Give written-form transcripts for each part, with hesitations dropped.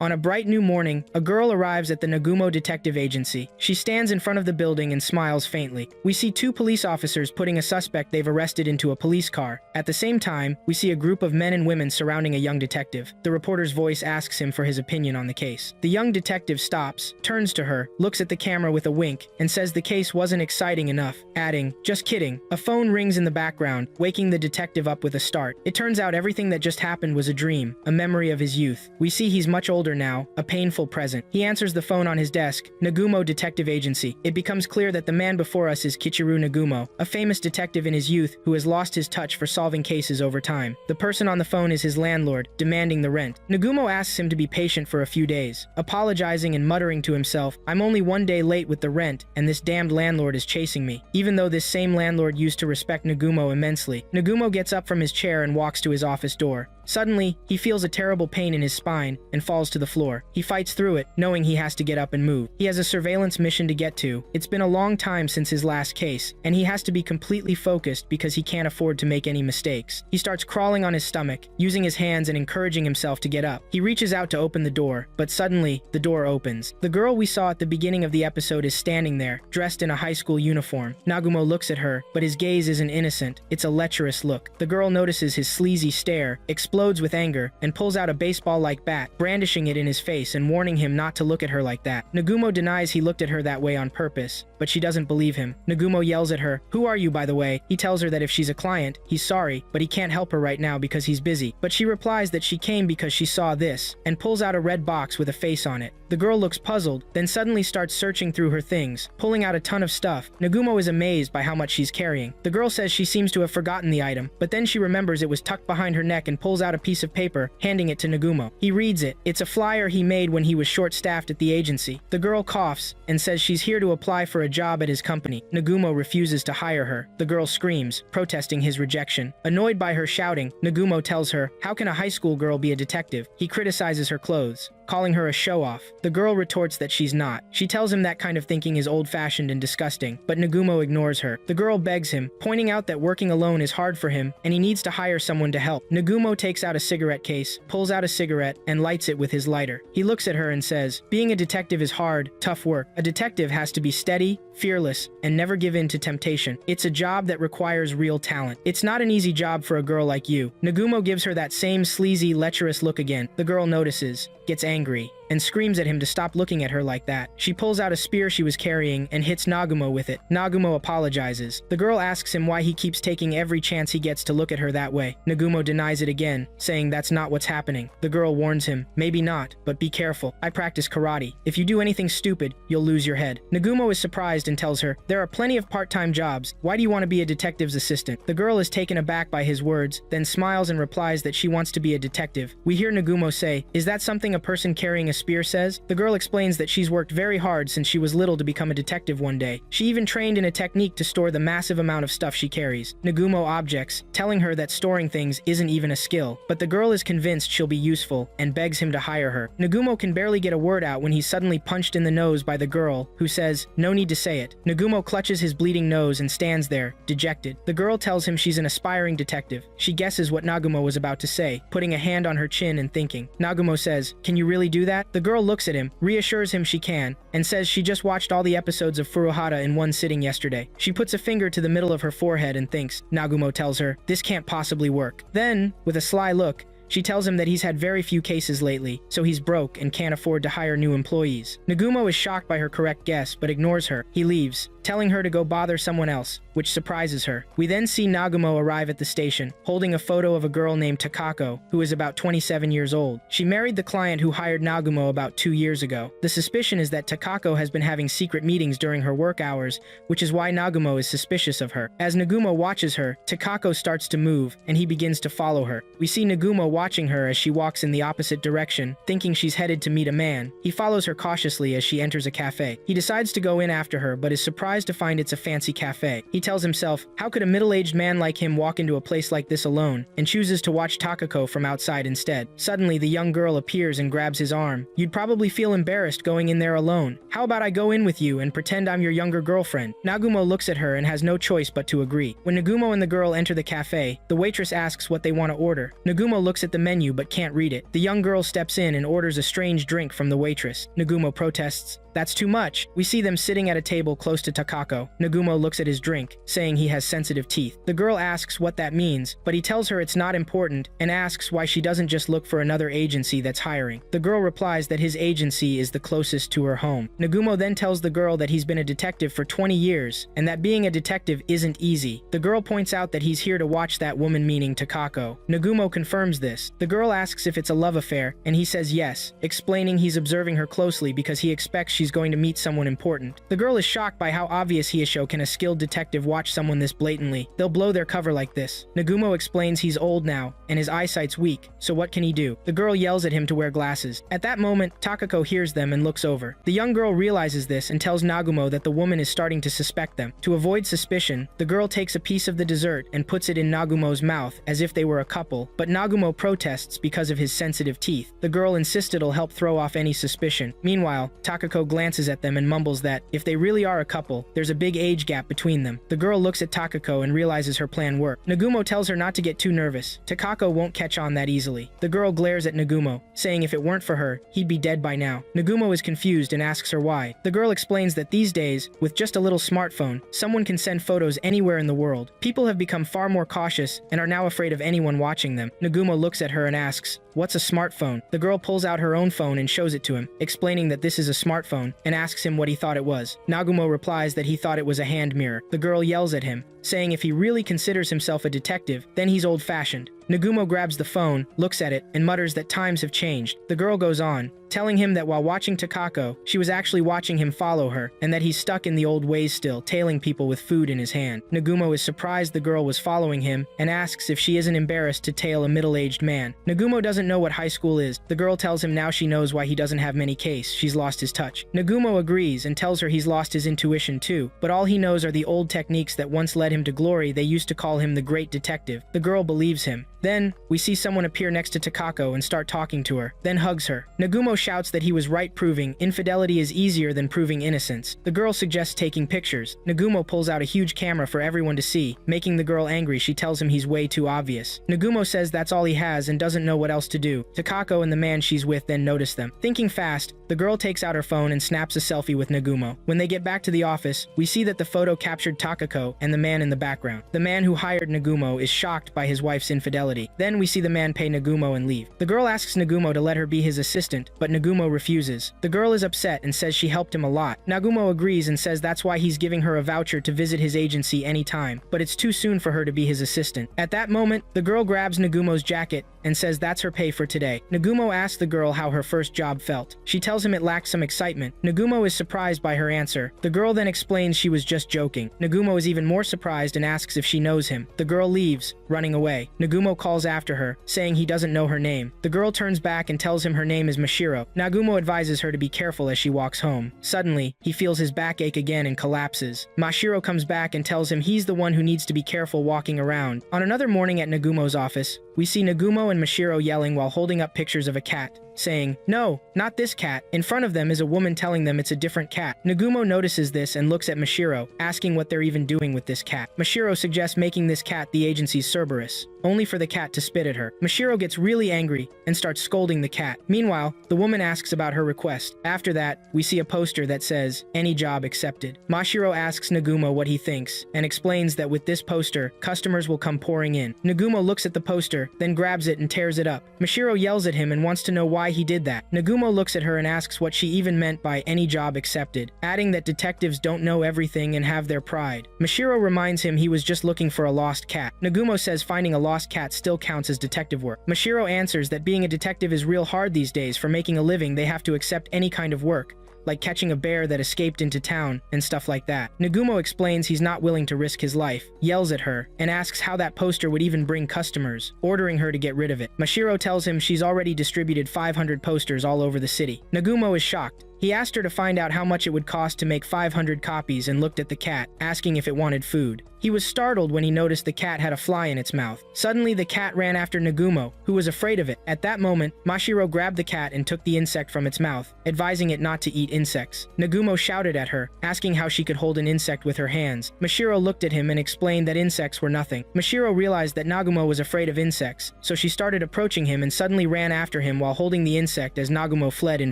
On a bright new morning, a girl arrives at the Nagumo Detective Agency. She stands in front of the building and smiles faintly. We see two police officers putting a suspect they've arrested into a police car. At the same time, we see a group of men and women surrounding a young detective. The reporter's voice asks him for his opinion on the case. The young detective stops, turns to her, looks at the camera with a wink, and says the case wasn't exciting enough, adding, "Just kidding." A phone rings in the background, waking the detective up with a start. It turns out everything that just happened was a dream, a memory of his youth. We see he's much older now, a painful present. He answers the phone on his desk, Nagumo Detective Agency. It becomes clear that the man before us is Kichiru Nagumo, a famous detective in his youth who has lost his touch for solving cases over time. The person on the phone is his landlord, demanding the rent. Nagumo asks him to be patient for a few days, apologizing and muttering to himself, "I'm only one day late with the rent, and this damned landlord is chasing me." Even though this same landlord used to respect Nagumo immensely, Nagumo gets up from his chair and walks to his office door. Suddenly, he feels a terrible pain in his spine and falls to the floor. He fights through it, knowing he has to get up and move. He has a surveillance mission to get to. It's been a long time since his last case, and he has to be completely focused because he can't afford to make any mistakes. He starts crawling on his stomach, using his hands and encouraging himself to get up. He reaches out to open the door, but suddenly, the door opens. The girl we saw at the beginning of the episode is standing there, dressed in a high school uniform. Nagumo looks at her, but his gaze isn't innocent. It's a lecherous look. The girl notices his sleazy stare, explodes with anger, and pulls out a baseball-like bat, brandishing it in his face and warning him not to look at her like that. Nagumo denies he looked at her that way on purpose, but she doesn't believe him. Nagumo yells at her, "Who are you, by the way?" He tells her that if she's a client, he's sorry, but he can't help her right now because he's busy. But she replies that she came because she saw this, and pulls out a red box with a face on it. The girl looks puzzled, then suddenly starts searching through her things, pulling out a ton of stuff. Nagumo is amazed by how much she's carrying. The girl says she seems to have forgotten the item, but then she remembers it was tucked behind her neck and pulls out a piece of paper, handing it to Nagumo. He reads it. It's a flyer he made when he was short-staffed at the agency. The girl coughs and says she's here to apply for a job at his company. Nagumo refuses to hire her. The girl screams, protesting his rejection. Annoyed by her shouting, Nagumo tells her, "How can a high school girl be a detective?" He criticizes her clothes, calling her a show-off. The girl retorts that she's not. She tells him that kind of thinking is old-fashioned and disgusting, but Nagumo ignores her. The girl begs him, pointing out that working alone is hard for him, and he needs to hire someone to help. Nagumo takes out a cigarette case, pulls out a cigarette, and lights it with his lighter. He looks at her and says, "Being a detective is hard, tough work. A detective has to be steady, fearless, and never give in to temptation. It's a job that requires real talent. It's not an easy job for a girl like you." Nagumo gives her that same sleazy, lecherous look again. The girl notices, gets angry, and screams at him to stop looking at her like that. She pulls out a spear she was carrying and hits Nagumo with it. Nagumo apologizes. The girl asks him why he keeps taking every chance he gets to look at her that way. Nagumo denies it again, saying that's not what's happening. The girl warns him, "Maybe not, but be careful. I practice karate. If you do anything stupid, you'll lose your head." Nagumo is surprised and tells her, "There are plenty of part-time jobs. Why do you want to be a detective's assistant?" The girl is taken aback by his words, then smiles and replies that she wants to be a detective. We hear Nagumo say, "Is that something a person carrying a spear says?" The girl explains that she's worked very hard since she was little to become a detective one day. She even trained in a technique to store the massive amount of stuff she carries. Nagumo objects, telling her that storing things isn't even a skill, but the girl is convinced she'll be useful and begs him to hire her. Nagumo can barely get a word out when he's suddenly punched in the nose by the girl, who says, "No need to say it." Nagumo clutches his bleeding nose and stands there, dejected. The girl tells him she's an aspiring detective. She guesses what Nagumo was about to say, putting a hand on her chin and thinking. Nagumo says, "Can you really do that?" The girl looks at him, reassures him she can, and says she just watched all the episodes of Furuhara in one sitting yesterday. She puts a finger to the middle of her forehead and thinks. Nagumo tells her, "This can't possibly work." Then, with a sly look, she tells him that he's had very few cases lately, so he's broke and can't afford to hire new employees. Nagumo is shocked by her correct guess, but ignores her. He leaves, telling her to go bother someone else, which surprises her. We then see Nagumo arrive at the station, holding a photo of a girl named Takako, who is about 27 years old. She married the client who hired Nagumo about 2 years ago. The suspicion is that Takako has been having secret meetings during her work hours, which is why Nagumo is suspicious of her. As Nagumo watches her, Takako starts to move, and he begins to follow her. We see Nagumo watching her as she walks in the opposite direction, thinking she's headed to meet a man. He follows her cautiously as she enters a cafe. He decides to go in after her, but is surprised to find it's a fancy cafe. He tells himself, how could a middle-aged man like him walk into a place like this alone, and chooses to watch Takako from outside instead. Suddenly, the young girl appears and grabs his arm. You'd probably feel embarrassed going in there alone. How about I go in with you and pretend I'm your younger girlfriend? Nagumo looks at her and has no choice but to agree. When Nagumo and the girl enter the cafe, the waitress asks what they want to order. Nagumo looks at at the menu but can't read it. The young girl steps in and orders a strange drink from the waitress. Nagumo protests, "That's too much." We see them sitting at a table close to Takako. Nagumo looks at his drink, saying he has sensitive teeth. The girl asks what that means, but he tells her it's not important and asks why she doesn't just look for another agency that's hiring. The girl replies that his agency is the closest to her home. Nagumo then tells the girl that he's been a detective for 20 years and that being a detective isn't easy. The girl points out that he's here to watch that woman, meaning Takako. Nagumo confirms this. The girl asks if it's a love affair, and he says yes, explaining he's observing her closely because he expects she's going to meet someone important. The girl is shocked by how obvious Hiyosho can a skilled detective watch someone this blatantly. They'll blow their cover like this. Nagumo explains he's old now, and his eyesight's weak, so what can he do? The girl yells at him to wear glasses. At that moment, Takako hears them and looks over. The young girl realizes this and tells Nagumo that the woman is starting to suspect them. To avoid suspicion, the girl takes a piece of the dessert and puts it in Nagumo's mouth as if they were a couple, but Nagumo protests because of his sensitive teeth. The girl insists it'll help throw off any suspicion. Meanwhile, Takako glances at them and mumbles that, if they really are a couple, there's a big age gap between them. The girl looks at Takako and realizes her plan worked. Nagumo tells her not to get too nervous. Takako won't catch on that easily. The girl glares at Nagumo, saying if it weren't for her, he'd be dead by now. Nagumo is confused and asks her why. The girl explains that these days, with just a little smartphone, someone can send photos anywhere in the world. People have become far more cautious and are now afraid of anyone watching them. Nagumo looks at her and asks, "What's a smartphone?" The girl pulls out her own phone and shows it to him, explaining that this is a smartphone, and asks him what he thought it was. Nagumo replies that he thought it was a hand mirror. The girl yells at him, saying if he really considers himself a detective, then he's old-fashioned. Nagumo grabs the phone, looks at it, and mutters that times have changed. The girl goes on, telling him that while watching Takako, she was actually watching him follow her, and that he's stuck in the old ways still, tailing people with food in his hand. Nagumo is surprised the girl was following him, and asks if she isn't embarrassed to tail a middle-aged man. Nagumo doesn't know what high school is. The girl tells him now she knows why he doesn't have many case. She's lost his touch. Nagumo agrees and tells her he's lost his intuition too, but all he knows are the old techniques that once led him to glory. They used to call him the Great Detective. The girl believes him. Then, we see someone appear next to Takako and start talking to her, then hugs her. Nagumo shouts that he was right, proving infidelity is easier than proving innocence. The girl suggests taking pictures. Nagumo pulls out a huge camera for everyone to see, making the girl angry. She tells him he's way too obvious. Nagumo says that's all he has and doesn't know what else to do. Takako and the man she's with then notice them. Thinking fast, the girl takes out her phone and snaps a selfie with Nagumo. When they get back to the office, we see that the photo captured Takako and the man in the background. The man who hired Nagumo is shocked by his wife's infidelity. Then we see the man pay Nagumo and leave. The girl asks Nagumo to let her be his assistant, but Nagumo refuses. The girl is upset and says she helped him a lot. Nagumo agrees and says that's why he's giving her a voucher to visit his agency anytime, but it's too soon for her to be his assistant. At that moment, the girl grabs Nagumo's jacket and says that's her pay for today. Nagumo asks the girl how her first job felt. She tells him it lacks some excitement. Nagumo is surprised by her answer. The girl then explains she was just joking. Nagumo is even more surprised and asks if she knows him. The girl leaves, running away. Nagumo calls after her, saying he doesn't know her name. The girl turns back and tells him her name is Mashiro. Nagumo advises her to be careful as she walks home. Suddenly, he feels his back ache again and collapses. Mashiro comes back and tells him he's the one who needs to be careful walking around. On another morning at Nagumo's office, we see Nagumo and Mashiro yelling while holding up pictures of a cat, saying, "No, not this cat." In front of them is a woman telling them it's a different cat. Nagumo notices this and looks at Mashiro, asking what they're even doing with this cat. Mashiro suggests making this cat the agency's Cerberus, only for the cat to spit at her. Mashiro gets really angry and starts scolding the cat. Meanwhile, the woman asks about her request. After that, we see a poster that says, "Any job accepted." Mashiro asks Nagumo what he thinks, and explains that with this poster, customers will come pouring in. Nagumo looks at the poster, then grabs it and tears it up. Mashiro yells at him and wants to know why he did that. Nagumo looks at her and asks what she even meant by "any job accepted," adding that detectives don't know everything and have their pride. Mashiro reminds him he was just looking for a lost cat. Nagumo says finding a lost cat still counts as detective work. Mashiro answers that being a detective is real hard these days. For making a living, they have to accept any kind of work, like catching a bear that escaped into town and stuff like that. Nagumo explains he's not willing to risk his life, yells at her, and asks how that poster would even bring customers, ordering her to get rid of it. Mashiro tells him she's already distributed 500 posters all over the city. Nagumo is shocked. He asked her to find out how much it would cost to make 500 copies and looked at the cat, asking if it wanted food. He was startled when he noticed the cat had a fly in its mouth. Suddenly, the cat ran after Nagumo, who was afraid of it. At that moment, Mashiro grabbed the cat and took the insect from its mouth, advising it not to eat insects. Nagumo shouted at her, asking how she could hold an insect with her hands. Mashiro looked at him and explained that insects were nothing. Mashiro realized that Nagumo was afraid of insects, so she started approaching him and suddenly ran after him while holding the insect as Nagumo fled in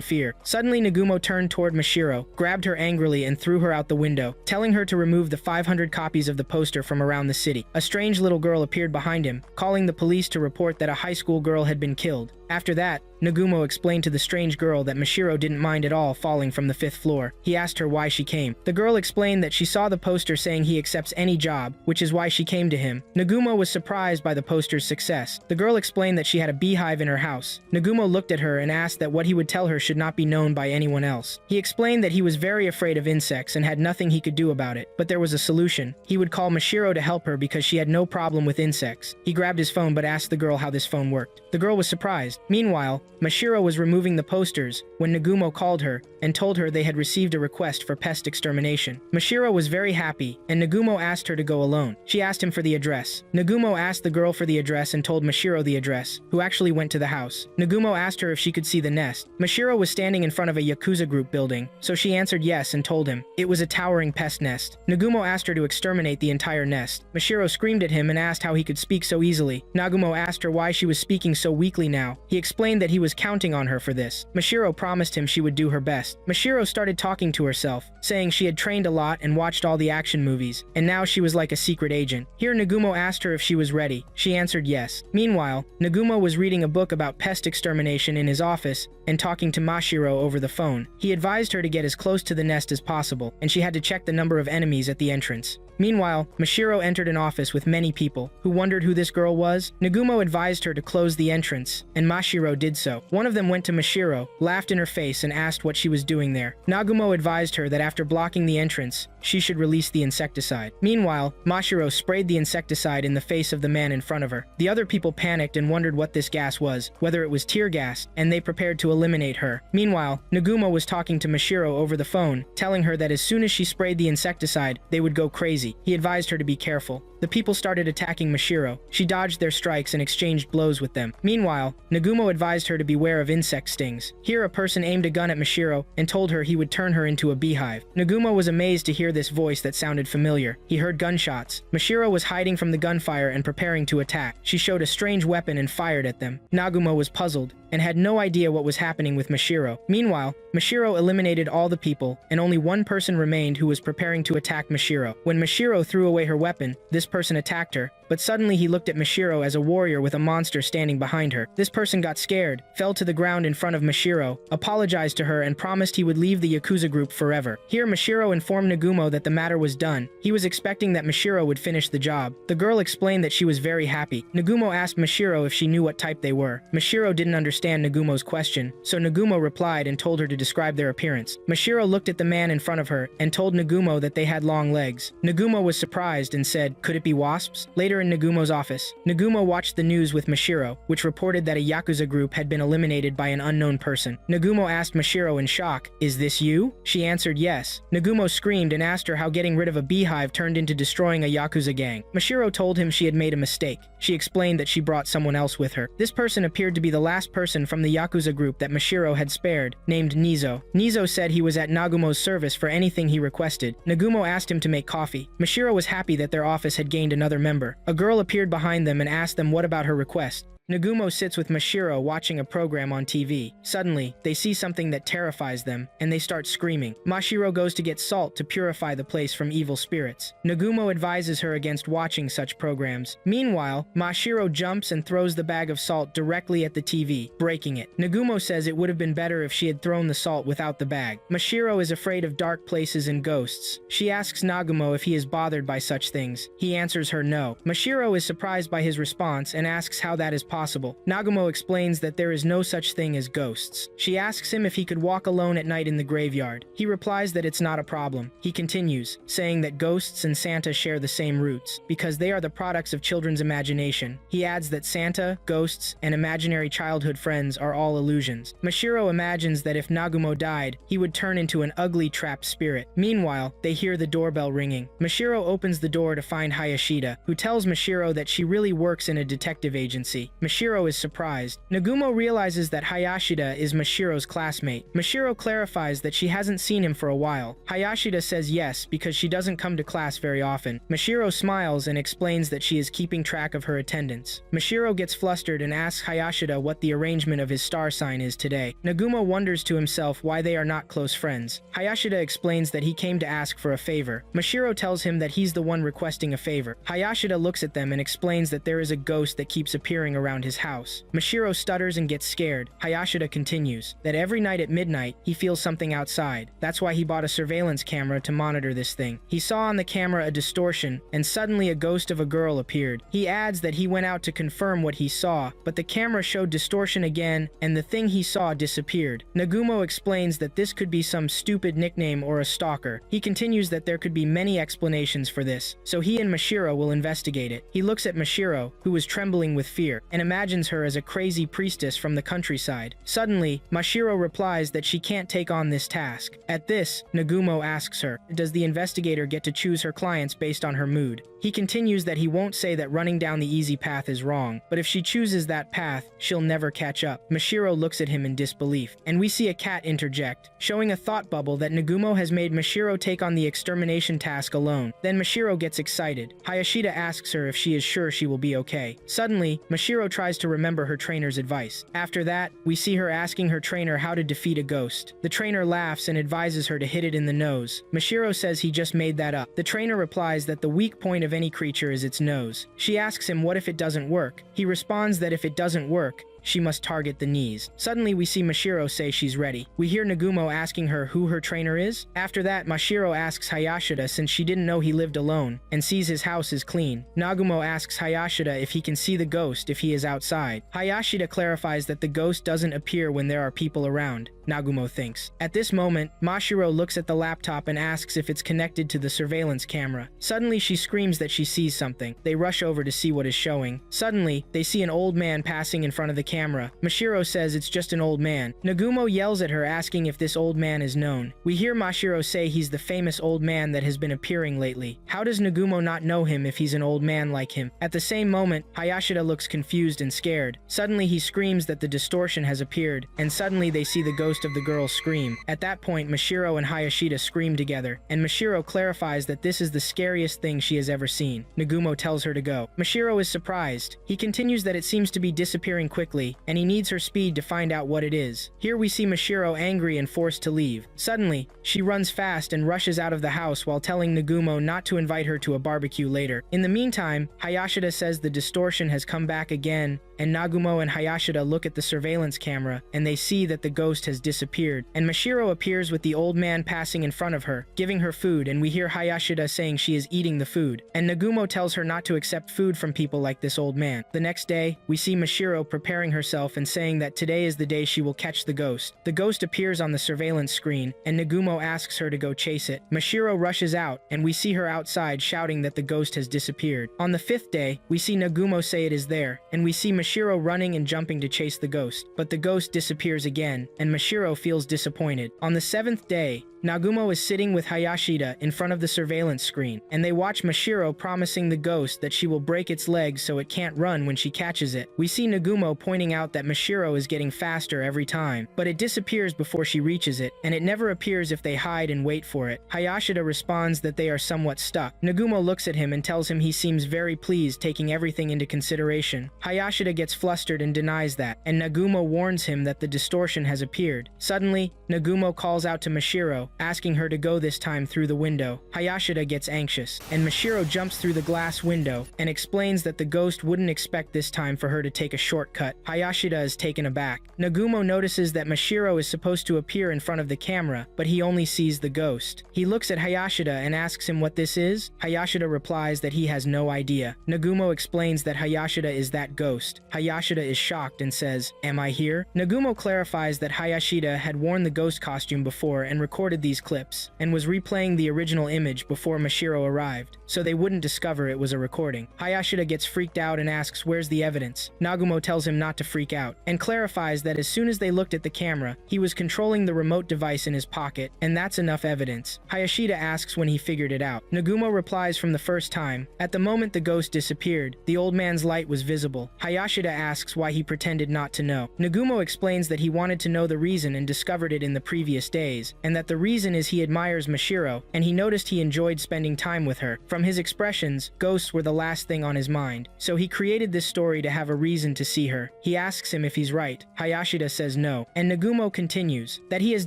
fear. Suddenly, Nagumo turned toward Mashiro, grabbed her angrily and threw her out the window, telling her to remove the 500 copies of the poster from around the city. A strange little girl appeared behind him, calling the police to report that a high school girl had been killed. After that, Nagumo explained to the strange girl that Mashiro didn't mind at all falling from the 5th floor. He asked her why she came. The girl explained that she saw the poster saying he accepts any job, which is why she came to him. Nagumo was surprised by the poster's success. The girl explained that she had a beehive in her house. Nagumo looked at her and asked that what he would tell her should not be known by anyone else. He explained that he was very afraid of insects and had nothing he could do about it, but there was a solution. He would call Mashiro to help her because she had no problem with insects. He grabbed his phone but asked the girl how this phone worked. The girl was surprised. Meanwhile, Mashiro was removing the posters when Nagumo called her and told her they had received a request for pest extermination. Mashiro was very happy, and Nagumo asked her to go alone. She asked him for the address. Nagumo asked the girl for the address and told Mashiro the address, who actually went to the house. Nagumo asked her if she could see the nest. Mashiro was standing in front of a Yakuza group building, so she answered yes and told him it was a towering pest nest. Nagumo asked her to exterminate the entire nest. Mashiro screamed at him and asked how he could speak so easily. Nagumo asked her why she was speaking so weakly now. He explained that he was counting on her for this. Mashiro promised him she would do her best. Mashiro started talking to herself, saying she had trained a lot and watched all the action movies, and now she was like a secret agent. Here Nagumo asked her if she was ready. She answered yes. Meanwhile, Nagumo was reading a book about pest extermination in his office and talking to Mashiro over the phone. He advised her to get as close to the nest as possible, and she had to check the number of enemies at the entrance. Meanwhile, Mashiro entered an office with many people, who wondered who this girl was. Nagumo advised her to close the entrance, and Mashiro did so. One of them went to Mashiro, laughed in her face, and asked what she was doing there. Nagumo advised her that after blocking the entrance, she should release the insecticide. Meanwhile, Mashiro sprayed the insecticide in the face of the man in front of her. The other people panicked and wondered what this gas was, whether it was tear gas, and they prepared to eliminate her. Meanwhile, Nagumo was talking to Mashiro over the phone, telling her that as soon as she sprayed the insecticide, they would go crazy. He advised her to be careful. The people started attacking Mashiro. She dodged their strikes and exchanged blows with them. Meanwhile, Nagumo advised her to beware of insect stings. Here a person aimed a gun at Mashiro and told her he would turn her into a beehive. Nagumo was amazed to hear this voice that sounded familiar. He heard gunshots. Mashiro was hiding from the gunfire and preparing to attack. She showed a strange weapon and fired at them. Nagumo was puzzled and had no idea what was happening with Mashiro. Meanwhile, Mashiro eliminated all the people, and only one person remained who was preparing to attack Mashiro. When Mashiro threw away her weapon, this person attacked her, but suddenly he looked at Mashiro as a warrior with a monster standing behind her. This person got scared, fell to the ground in front of Mashiro, apologized to her, and promised he would leave the Yakuza group forever. Here Mashiro informed Nagumo that the matter was done. He was expecting that Mashiro would finish the job. The girl explained that she was very happy. Nagumo asked Mashiro if she knew what type they were. Mashiro didn't understand Nagumo's question, so Nagumo replied and told her to describe their appearance. Mashiro looked at the man in front of her and told Nagumo that they had long legs. Nagumo was surprised and said, "Could it be wasps?" Later in Nagumo's office, Nagumo watched the news with Mashiro, which reported that a Yakuza group had been eliminated by an unknown person. Nagumo asked Mashiro in shock, "Is this you?" She answered yes. Nagumo screamed and asked her how getting rid of a beehive turned into destroying a Yakuza gang. Mashiro told him she had made a mistake. She explained that she brought someone else with her. This person appeared to be the last person from the Yakuza group that Mashiro had spared, named Nizo. Nizo said he was at Nagumo's service for anything he requested. Nagumo asked him to make coffee. Mashiro was happy that their office had gained another member. A girl appeared behind them and asked them what about her request. Nagumo sits with Mashiro watching a program on TV. Suddenly, they see something that terrifies them, and they start screaming. Mashiro goes to get salt to purify the place from evil spirits. Nagumo advises her against watching such programs. Meanwhile, Mashiro jumps and throws the bag of salt directly at the TV, breaking it. Nagumo says it would have been better if she had thrown the salt without the bag. Mashiro is afraid of dark places and ghosts. She asks Nagumo if he is bothered by such things. He answers her no. Mashiro is surprised by his response and asks how that is possible. possible. Nagumo explains that there is no such thing as ghosts. She asks him if he could walk alone at night in the graveyard. He replies that it's not a problem. He continues, saying that ghosts and Santa share the same roots, because they are the products of children's imagination. He adds that Santa, ghosts, and imaginary childhood friends are all illusions. Mashiro imagines that if Nagumo died, he would turn into an ugly trapped spirit. Meanwhile, they hear the doorbell ringing. Mashiro opens the door to find Hayashida, who tells Mashiro that she really works in a detective agency. Mashiro is surprised. Nagumo realizes that Hayashida is Mashiro's classmate. Mashiro clarifies that she hasn't seen him for a while. Hayashida says yes because she doesn't come to class very often. Mashiro smiles and explains that she is keeping track of her attendance. Mashiro gets flustered and asks Hayashida what the arrangement of his star sign is today. Nagumo wonders to himself why they are not close friends. Hayashida explains that he came to ask for a favor. Mashiro tells him that he's the one requesting a favor. Hayashida looks at them and explains that there is a ghost that keeps appearing around his house. Mashiro stutters and gets scared. Hayashida continues that every night at midnight, he feels something outside. That's why he bought a surveillance camera to monitor this thing. He saw on the camera a distortion, and suddenly a ghost of a girl appeared. He adds that he went out to confirm what he saw, but the camera showed distortion again, and the thing he saw disappeared. Nagumo explains that this could be some stupid nickname or a stalker. He continues that there could be many explanations for this, so he and Mashiro will investigate it. He looks at Mashiro, who is trembling with fear, and imagines her as a crazy priestess from the countryside. Suddenly, Mashiro replies that she can't take on this task. At this, Nagumo asks her, does the investigator get to choose her clients based on her mood? He continues that he won't say that running down the easy path is wrong, but if she chooses that path, she'll never catch up. Mashiro looks at him in disbelief, and we see a cat interject, showing a thought bubble that Nagumo has made Mashiro take on the extermination task alone. Then Mashiro gets excited. Hayashida asks her if she is sure she will be okay. Suddenly, Mashiro tries to remember her trainer's advice. After that, we see her asking her trainer how to defeat a ghost. The trainer laughs and advises her to hit it in the nose. Mashiro says he just made that up. The trainer replies that the weak point of any creature is its nose. She asks him what if it doesn't work. He responds that if it doesn't work, she must target the knees. Suddenly, we see Mashiro say she's ready. We hear Nagumo asking her who her trainer is. After that, Mashiro asks Hayashida since she didn't know he lived alone, and sees his house is clean. Nagumo asks Hayashida if he can see the ghost if he is outside. Hayashida clarifies that the ghost doesn't appear when there are people around, Nagumo thinks. At this moment, Mashiro looks at the laptop and asks if it's connected to the surveillance camera. Suddenly, she screams that she sees something. They rush over to see what is showing. Suddenly, they see an old man passing in front of the camera. Mashiro says it's just an old man. Nagumo yells at her asking if this old man is known. We hear Mashiro say he's the famous old man that has been appearing lately. How does Nagumo not know him if he's an old man like him? At the same moment, Hayashida looks confused and scared. Suddenly he screams that the distortion has appeared, and suddenly they see the ghost of the girl scream. At that point, Mashiro and Hayashida scream together, and Mashiro clarifies that this is the scariest thing she has ever seen. Nagumo tells her to go. Mashiro is surprised. He continues that it seems to be disappearing quickly, and he needs her speed to find out what it is. Here we see Mashiro angry and forced to leave. Suddenly, she runs fast and rushes out of the house while telling Nagumo not to invite her to a barbecue later. In the meantime, Hayashida says the distortion has come back again, and Nagumo and Hayashida look at the surveillance camera, and they see that the ghost has disappeared. And Mashiro appears with the old man passing in front of her, giving her food, and we hear Hayashida saying she is eating the food. And Nagumo tells her not to accept food from people like this old man. The next day, we see Mashiro preparing herself and saying that today is the day she will catch the ghost. The ghost appears on the surveillance screen, and Nagumo asks her to go chase it. Mashiro rushes out, and we see her outside shouting that the ghost has disappeared. On the 5th day, we see Nagumo say it is there, and we see Mashiro running and jumping to chase the ghost. But the ghost disappears again, and Mashiro feels disappointed. On the 7th day, Nagumo is sitting with Hayashida in front of the surveillance screen, and they watch Mashiro promising the ghost that she will break its legs so it can't run when she catches it. We see Nagumo pointing out that Mashiro is getting faster every time, but it disappears before she reaches it, and it never appears if they hide and wait for it. Hayashida responds that they are somewhat stuck. Nagumo looks at him and tells him he seems very pleased, taking everything into consideration. Hayashida gets flustered and denies that, and Nagumo warns him that the distortion has appeared. Suddenly, Nagumo calls out to Mashiro, asking her to go this time through the window. Hayashida gets anxious, and Mashiro jumps through the glass window and explains that the ghost wouldn't expect this time for her to take a shortcut. Hayashida is taken aback. Nagumo notices that Mashiro is supposed to appear in front of the camera, but he only sees the ghost. He looks at Hayashida and asks him what this is. Hayashida replies that he has no idea. Nagumo explains that Hayashida is that ghost. Hayashida is shocked and says, "Am I here?" Nagumo clarifies that Hayashida had worn the ghost costume before and recorded these clips, and was replaying the original image before Mashiro arrived, so they wouldn't discover it was a recording. Hayashida gets freaked out and asks where's the evidence. Nagumo tells him not to freak out, and clarifies that as soon as they looked at the camera, he was controlling the remote device in his pocket, and that's enough evidence. Hayashida asks when he figured it out. Nagumo replies from the first time. At the moment the ghost disappeared, the old man's light was visible. Hayashida asks why he pretended not to know. Nagumo explains that he wanted to know the reason and discovered it in the previous days, and that the reason is he admires Mashiro, and he noticed he enjoyed spending time with her. From his expressions, ghosts were the last thing on his mind, so he created this story to have a reason to see her. He asks him if he's right. Hayashida says no, and Nagumo continues that he has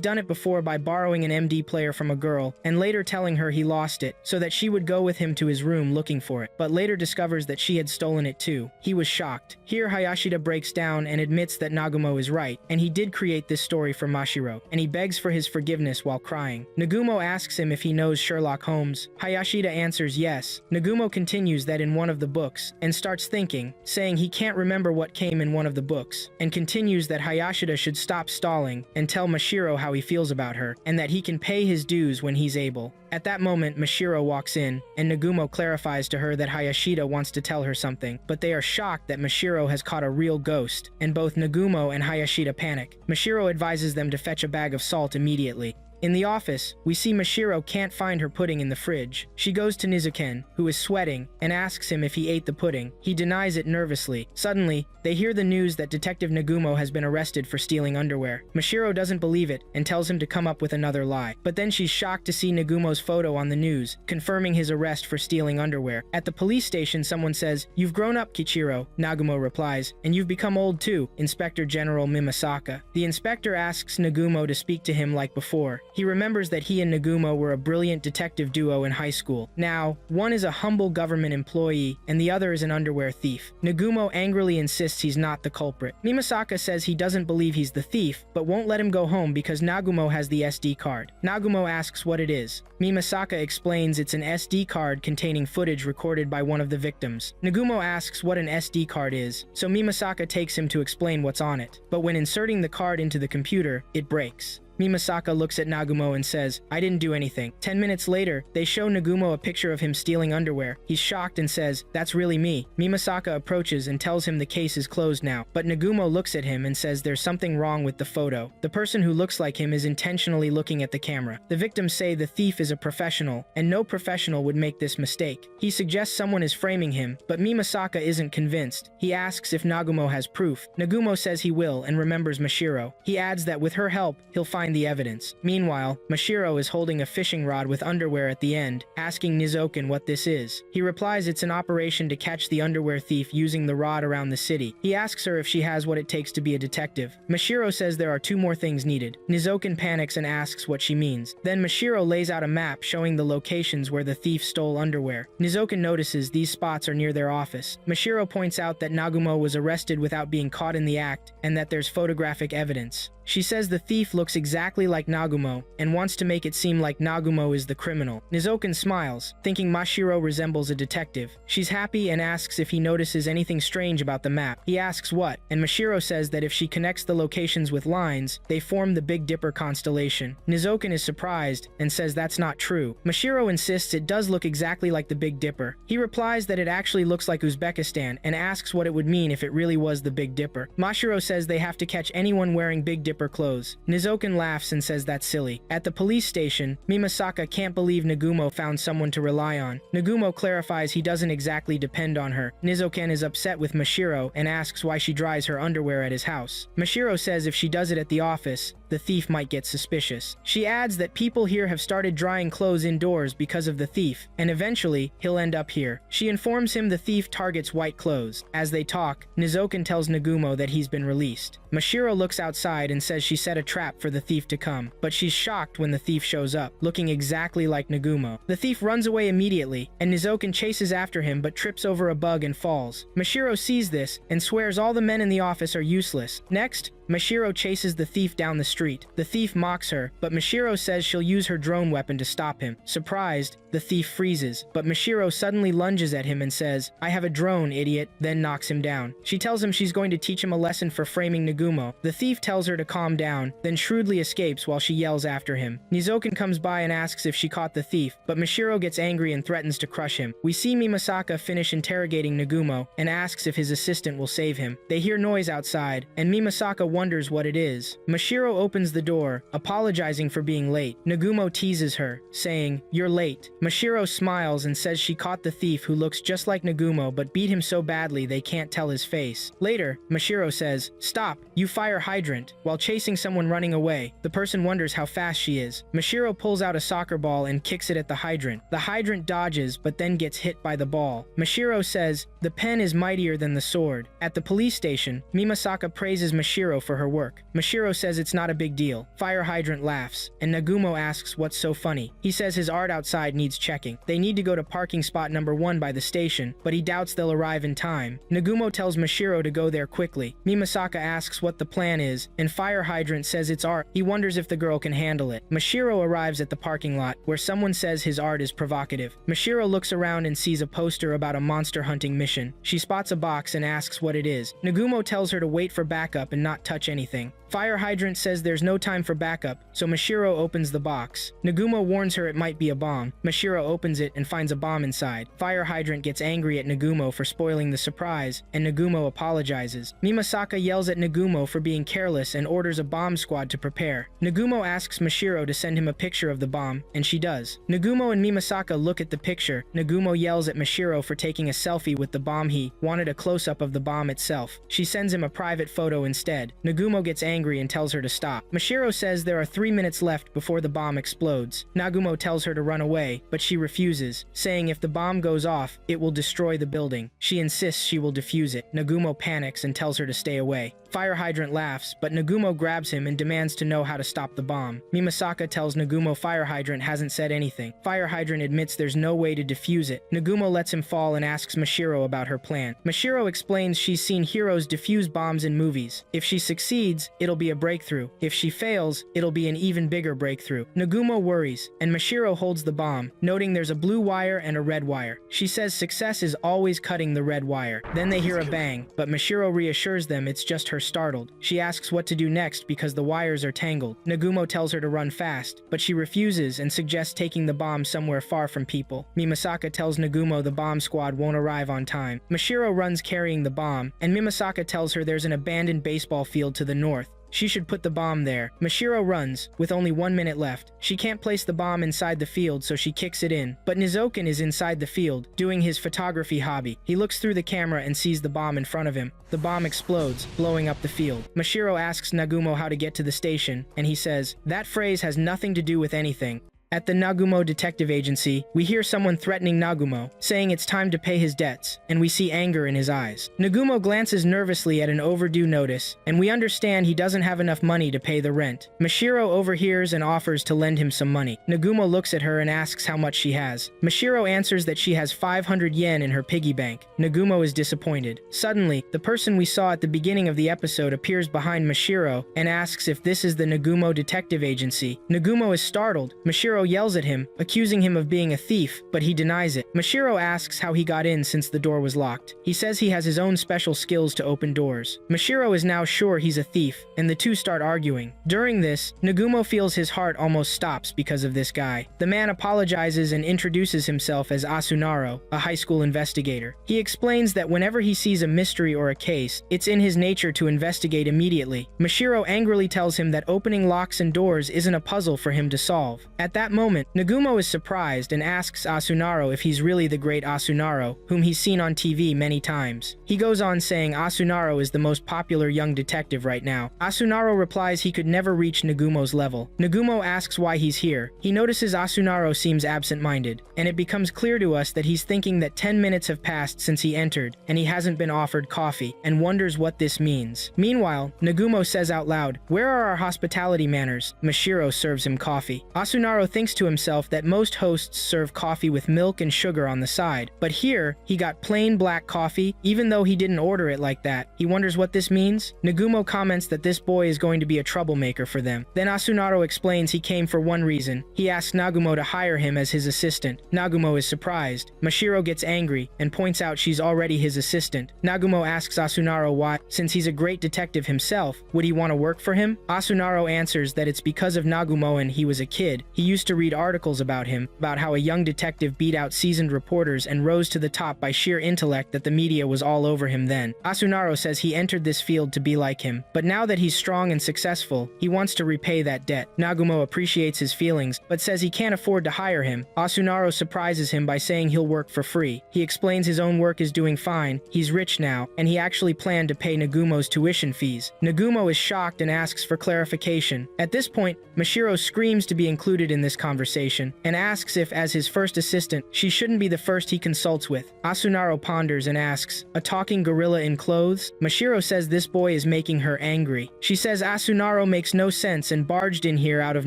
done it before by borrowing an MD player from a girl, and later telling her he lost it, so that she would go with him to his room looking for it, but later discovers that she had stolen it too. He was shocked. Here Hayashida breaks down and admits that Nagumo is right, and he did create this story for Mashiro, and he begs for his forgiveness while crying. Nagumo asks him if he knows Sherlock Holmes. Hayashida answers yes. Nagumo continues that in one of the books, and starts thinking, saying he can't remember what came in one of the books, and continues that Hayashida should stop stalling and tell Mashiro how he feels about her, and that he can pay his dues when he's able. At that moment, Mashiro walks in, and Nagumo clarifies to her that Hayashida wants to tell her something, but they are shocked that Mashiro has caught a real ghost, and both Nagumo and Hayashida panic. Mashiro advises them to fetch a bag of salt immediately. In the office, we see Mashiro can't find her pudding in the fridge. She goes to Nizuken, who is sweating, and asks him if he ate the pudding. He denies it nervously. Suddenly, they hear the news that Detective Nagumo has been arrested for stealing underwear. Mashiro doesn't believe it and tells him to come up with another lie. But then she's shocked to see Nagumo's photo on the news, confirming his arrest for stealing underwear. At the police station, someone says, "You've grown up, Kichiro," Nagumo replies, "and you've become old too, Inspector General Mimasaka." The inspector asks Nagumo to speak to him like before. He remembers that he and Nagumo were a brilliant detective duo in high school. Now, one is a humble government employee, and the other is an underwear thief. Nagumo angrily insists he's not the culprit. Mimasaka says he doesn't believe he's the thief, but won't let him go home because Nagumo has the SD card. Nagumo asks what it is. Mimasaka explains it's an SD card containing footage recorded by one of the victims. Nagumo asks what an SD card is, so Mimasaka takes him to explain what's on it. But when inserting the card into the computer, it breaks. Mimasaka looks at Nagumo and says, "I didn't do anything." 10 minutes later, they show Nagumo a picture of him stealing underwear. He's shocked and says, "That's really me." Mimasaka approaches and tells him the case is closed now, but Nagumo looks at him and says there's something wrong with the photo. The person who looks like him is intentionally looking at the camera. The victims say the thief is a professional, and no professional would make this mistake. He suggests someone is framing him, but Mimasaka isn't convinced. He asks if Nagumo has proof. Nagumo says he will and remembers Mashiro. He adds that with her help, he'll find the evidence. Meanwhile, Mashiro is holding a fishing rod with underwear at the end, asking Nizoken what this is. He replies it's an operation to catch the underwear thief using the rod around the city. He asks her if she has what it takes to be a detective. Mashiro says there are 2 more things needed. Nizoken panics and asks what she means. Then Mashiro lays out a map showing the locations where the thief stole underwear. Nizoken notices these spots are near their office. Mashiro points out that Nagumo was arrested without being caught in the act, and that there's photographic evidence. She says the thief looks exactly like Nagumo, and wants to make it seem like Nagumo is the criminal. Nizoken smiles, thinking Mashiro resembles a detective. She's happy and asks if he notices anything strange about the map. He asks what, and Mashiro says that if she connects the locations with lines, they form the Big Dipper constellation. Nizoken is surprised, and says that's not true. Mashiro insists it does look exactly like the Big Dipper. He replies that it actually looks like Uzbekistan, and asks what it would mean if it really was the Big Dipper. Mashiro says they have to catch anyone wearing Big Dipper clothes. Nizoken laughs and says that's silly. At the police station, Mimasaka can't believe Nagumo found someone to rely on. Nagumo clarifies he doesn't exactly depend on her. Nizoken is upset with Mashiro and asks why she dries her underwear at his house. Mashiro says if she does it at the office, the thief might get suspicious. She adds that people here have started drying clothes indoors because of the thief, and eventually, he'll end up here. She informs him the thief targets white clothes. As they talk, Nizoken tells Nagumo that he's been released. Mashiro looks outside and says she set a trap for the thief to come, but she's shocked when the thief shows up, looking exactly like Nagumo. The thief runs away immediately, and Nizoken chases after him but trips over a bug and falls. Mashiro sees this and swears all the men in the office are useless. Next, Mashiro chases the thief down the street. The thief mocks her, but Mashiro says she'll use her drone weapon to stop him. Surprised, the thief freezes, but Mashiro suddenly lunges at him and says, "I have a drone, idiot," then knocks him down. She tells him she's going to teach him a lesson for framing Nagumo. The thief tells her to calm down, then shrewdly escapes while she yells after him. Nizoken comes by and asks if she caught the thief, but Mashiro gets angry and threatens to crush him. We see Mimasaka finish interrogating Nagumo and asks if his assistant will save him. They hear noise outside, and Mimasaka wonders what it is. Mashiro opens the door, apologizing for being late. Nagumo teases her, saying, "You're late." Mashiro smiles and says she caught the thief who looks just like Nagumo but beat him so badly they can't tell his face. Later, Mashiro says, "Stop, you fire hydrant," while chasing someone running away. The person wonders how fast she is. Mashiro pulls out a soccer ball and kicks it at the hydrant. The hydrant dodges but then gets hit by the ball. Mashiro says, "The pen is mightier than the sword." At the police station, Mimasaka praises Mashiro for her work. Mashiro says it's not a big deal. Fire hydrant laughs, and Nagumo asks what's so funny. He says his art outside needs checking. They need to go to parking spot number 1 by the station, but he doubts they'll arrive in time. Nagumo tells Mashiro to go there quickly. Mimasaka asks what the plan is, and Fire Hydrant says it's art. He wonders if the girl can handle it. Mashiro arrives at the parking lot, where someone says his art is provocative. Mashiro looks around and sees a poster about a monster hunting mission. She spots a box and asks what it is. Nagumo tells her to wait for backup and not touch anything. Fire Hydrant says there's no time for backup, so Mashiro opens the box. Nagumo warns her it might be a bomb. Mashiro opens it and finds a bomb inside. Fire Hydrant gets angry at Nagumo for spoiling the surprise, and Nagumo apologizes. Mimasaka yells at Nagumo for being careless and orders a bomb squad to prepare. Nagumo asks Mashiro to send him a picture of the bomb, and she does. Nagumo and Mimasaka look at the picture. Nagumo yells at Mashiro for taking a selfie with the bomb. He wanted a close-up of the bomb itself. She sends him a private photo instead. Nagumo gets angry and tells her to stop. Mashiro says there are 3 minutes left before the bomb explodes. Nagumo tells her to run away, but she refuses, saying if the bomb goes off, it will destroy the building. She insists she will defuse it. Nagumo panics and tells her to stay away. Fire Hydrant laughs, but Nagumo grabs him and demands to know how to stop the bomb. Mimasaka tells Nagumo Fire Hydrant hasn't said anything. Fire Hydrant admits there's no way to defuse it. Nagumo lets him fall and asks Mashiro about her plan. Mashiro explains she's seen heroes defuse bombs in movies. If she succeeds, it'll be a breakthrough. If she fails, it'll be an even bigger breakthrough. Nagumo worries, and Mashiro holds the bomb, noting there's a blue wire and a red wire. She says success is always cutting the red wire. Then they hear a bang, but Mashiro reassures them it's just her startled. She asks what to do next because the wires are tangled. Nagumo tells her to run fast, but she refuses and suggests taking the bomb somewhere far from people. Mimasaka tells Nagumo the bomb squad won't arrive on time. Mashiro runs carrying the bomb, and Mimasaka tells her there's an abandoned baseball field to the north. She should put the bomb there. Mashiro runs, with only 1 minute left. She can't place the bomb inside the field, so she kicks it in. But Nizoken is inside the field, doing his photography hobby. He looks through the camera and sees the bomb in front of him. The bomb explodes, blowing up the field. Mashiro asks Nagumo how to get to the station, and he says, "That phrase has nothing to do with anything." At the Nagumo Detective Agency, we hear someone threatening Nagumo, saying it's time to pay his debts, and we see anger in his eyes. Nagumo glances nervously at an overdue notice, and we understand he doesn't have enough money to pay the rent. Mashiro overhears and offers to lend him some money. Nagumo looks at her and asks how much she has. Mashiro answers that she has 500 yen in her piggy bank. Nagumo is disappointed. Suddenly, the person we saw at the beginning of the episode appears behind Mashiro and asks if this is the Nagumo Detective Agency. Nagumo is startled. Mashiro yells at him, accusing him of being a thief, but he denies it. Mashiro asks how he got in since the door was locked. He says he has his own special skills to open doors. Mashiro is now sure he's a thief, and the two start arguing. During this, Nagumo feels his heart almost stops because of this guy. The man apologizes and introduces himself as Asunaro, a high school investigator. He explains that whenever he sees a mystery or a case, it's in his nature to investigate immediately. Mashiro angrily tells him that opening locks and doors isn't a puzzle for him to solve. At that that moment, Nagumo is surprised and asks Asunaro if he's really the great Asunaro, whom he's seen on TV many times. He goes on saying Asunaro is the most popular young detective right now. Asunaro replies he could never reach Nagumo's level. Nagumo asks why he's here. He notices Asunaro seems absent-minded, and it becomes clear to us that he's thinking that 10 minutes have passed since he entered, and he hasn't been offered coffee, and wonders what this means. Meanwhile, Nagumo says out loud, "Where are our hospitality manners?" Mashiro serves him coffee. Asunaro thinks to himself that most hosts serve coffee with milk and sugar on the side, but here, he got plain black coffee, even though he didn't order it like that. He wonders what this means. Nagumo comments that this boy is going to be a troublemaker for them. Then Asunaro explains he came for one reason. He asks Nagumo to hire him as his assistant. Nagumo is surprised. Mashiro gets angry and points out she's already his assistant. Nagumo asks Asunaro why, since he's a great detective himself, would he want to work for him? Asunaro answers that it's because of Nagumo and he was a kid. He used to read articles about him, about how a young detective beat out seasoned reporters and rose to the top by sheer intellect that the media was all over him then. Asunaro says he entered this field to be like him, but now that he's strong and successful, he wants to repay that debt. Nagumo appreciates his feelings, but says he can't afford to hire him. Asunaro surprises him by saying he'll work for free. He explains his own work is doing fine, he's rich now, and he actually planned to pay Nagumo's tuition fees. Nagumo is shocked and asks for clarification. At this point, Mashiro screams to be included in this conversation, and asks if, as his first assistant, she shouldn't be the first he consults with. Asunaro ponders and asks, "A talking gorilla in clothes?" Mashiro says this boy is making her angry. She says Asunaro makes no sense and barged in here out of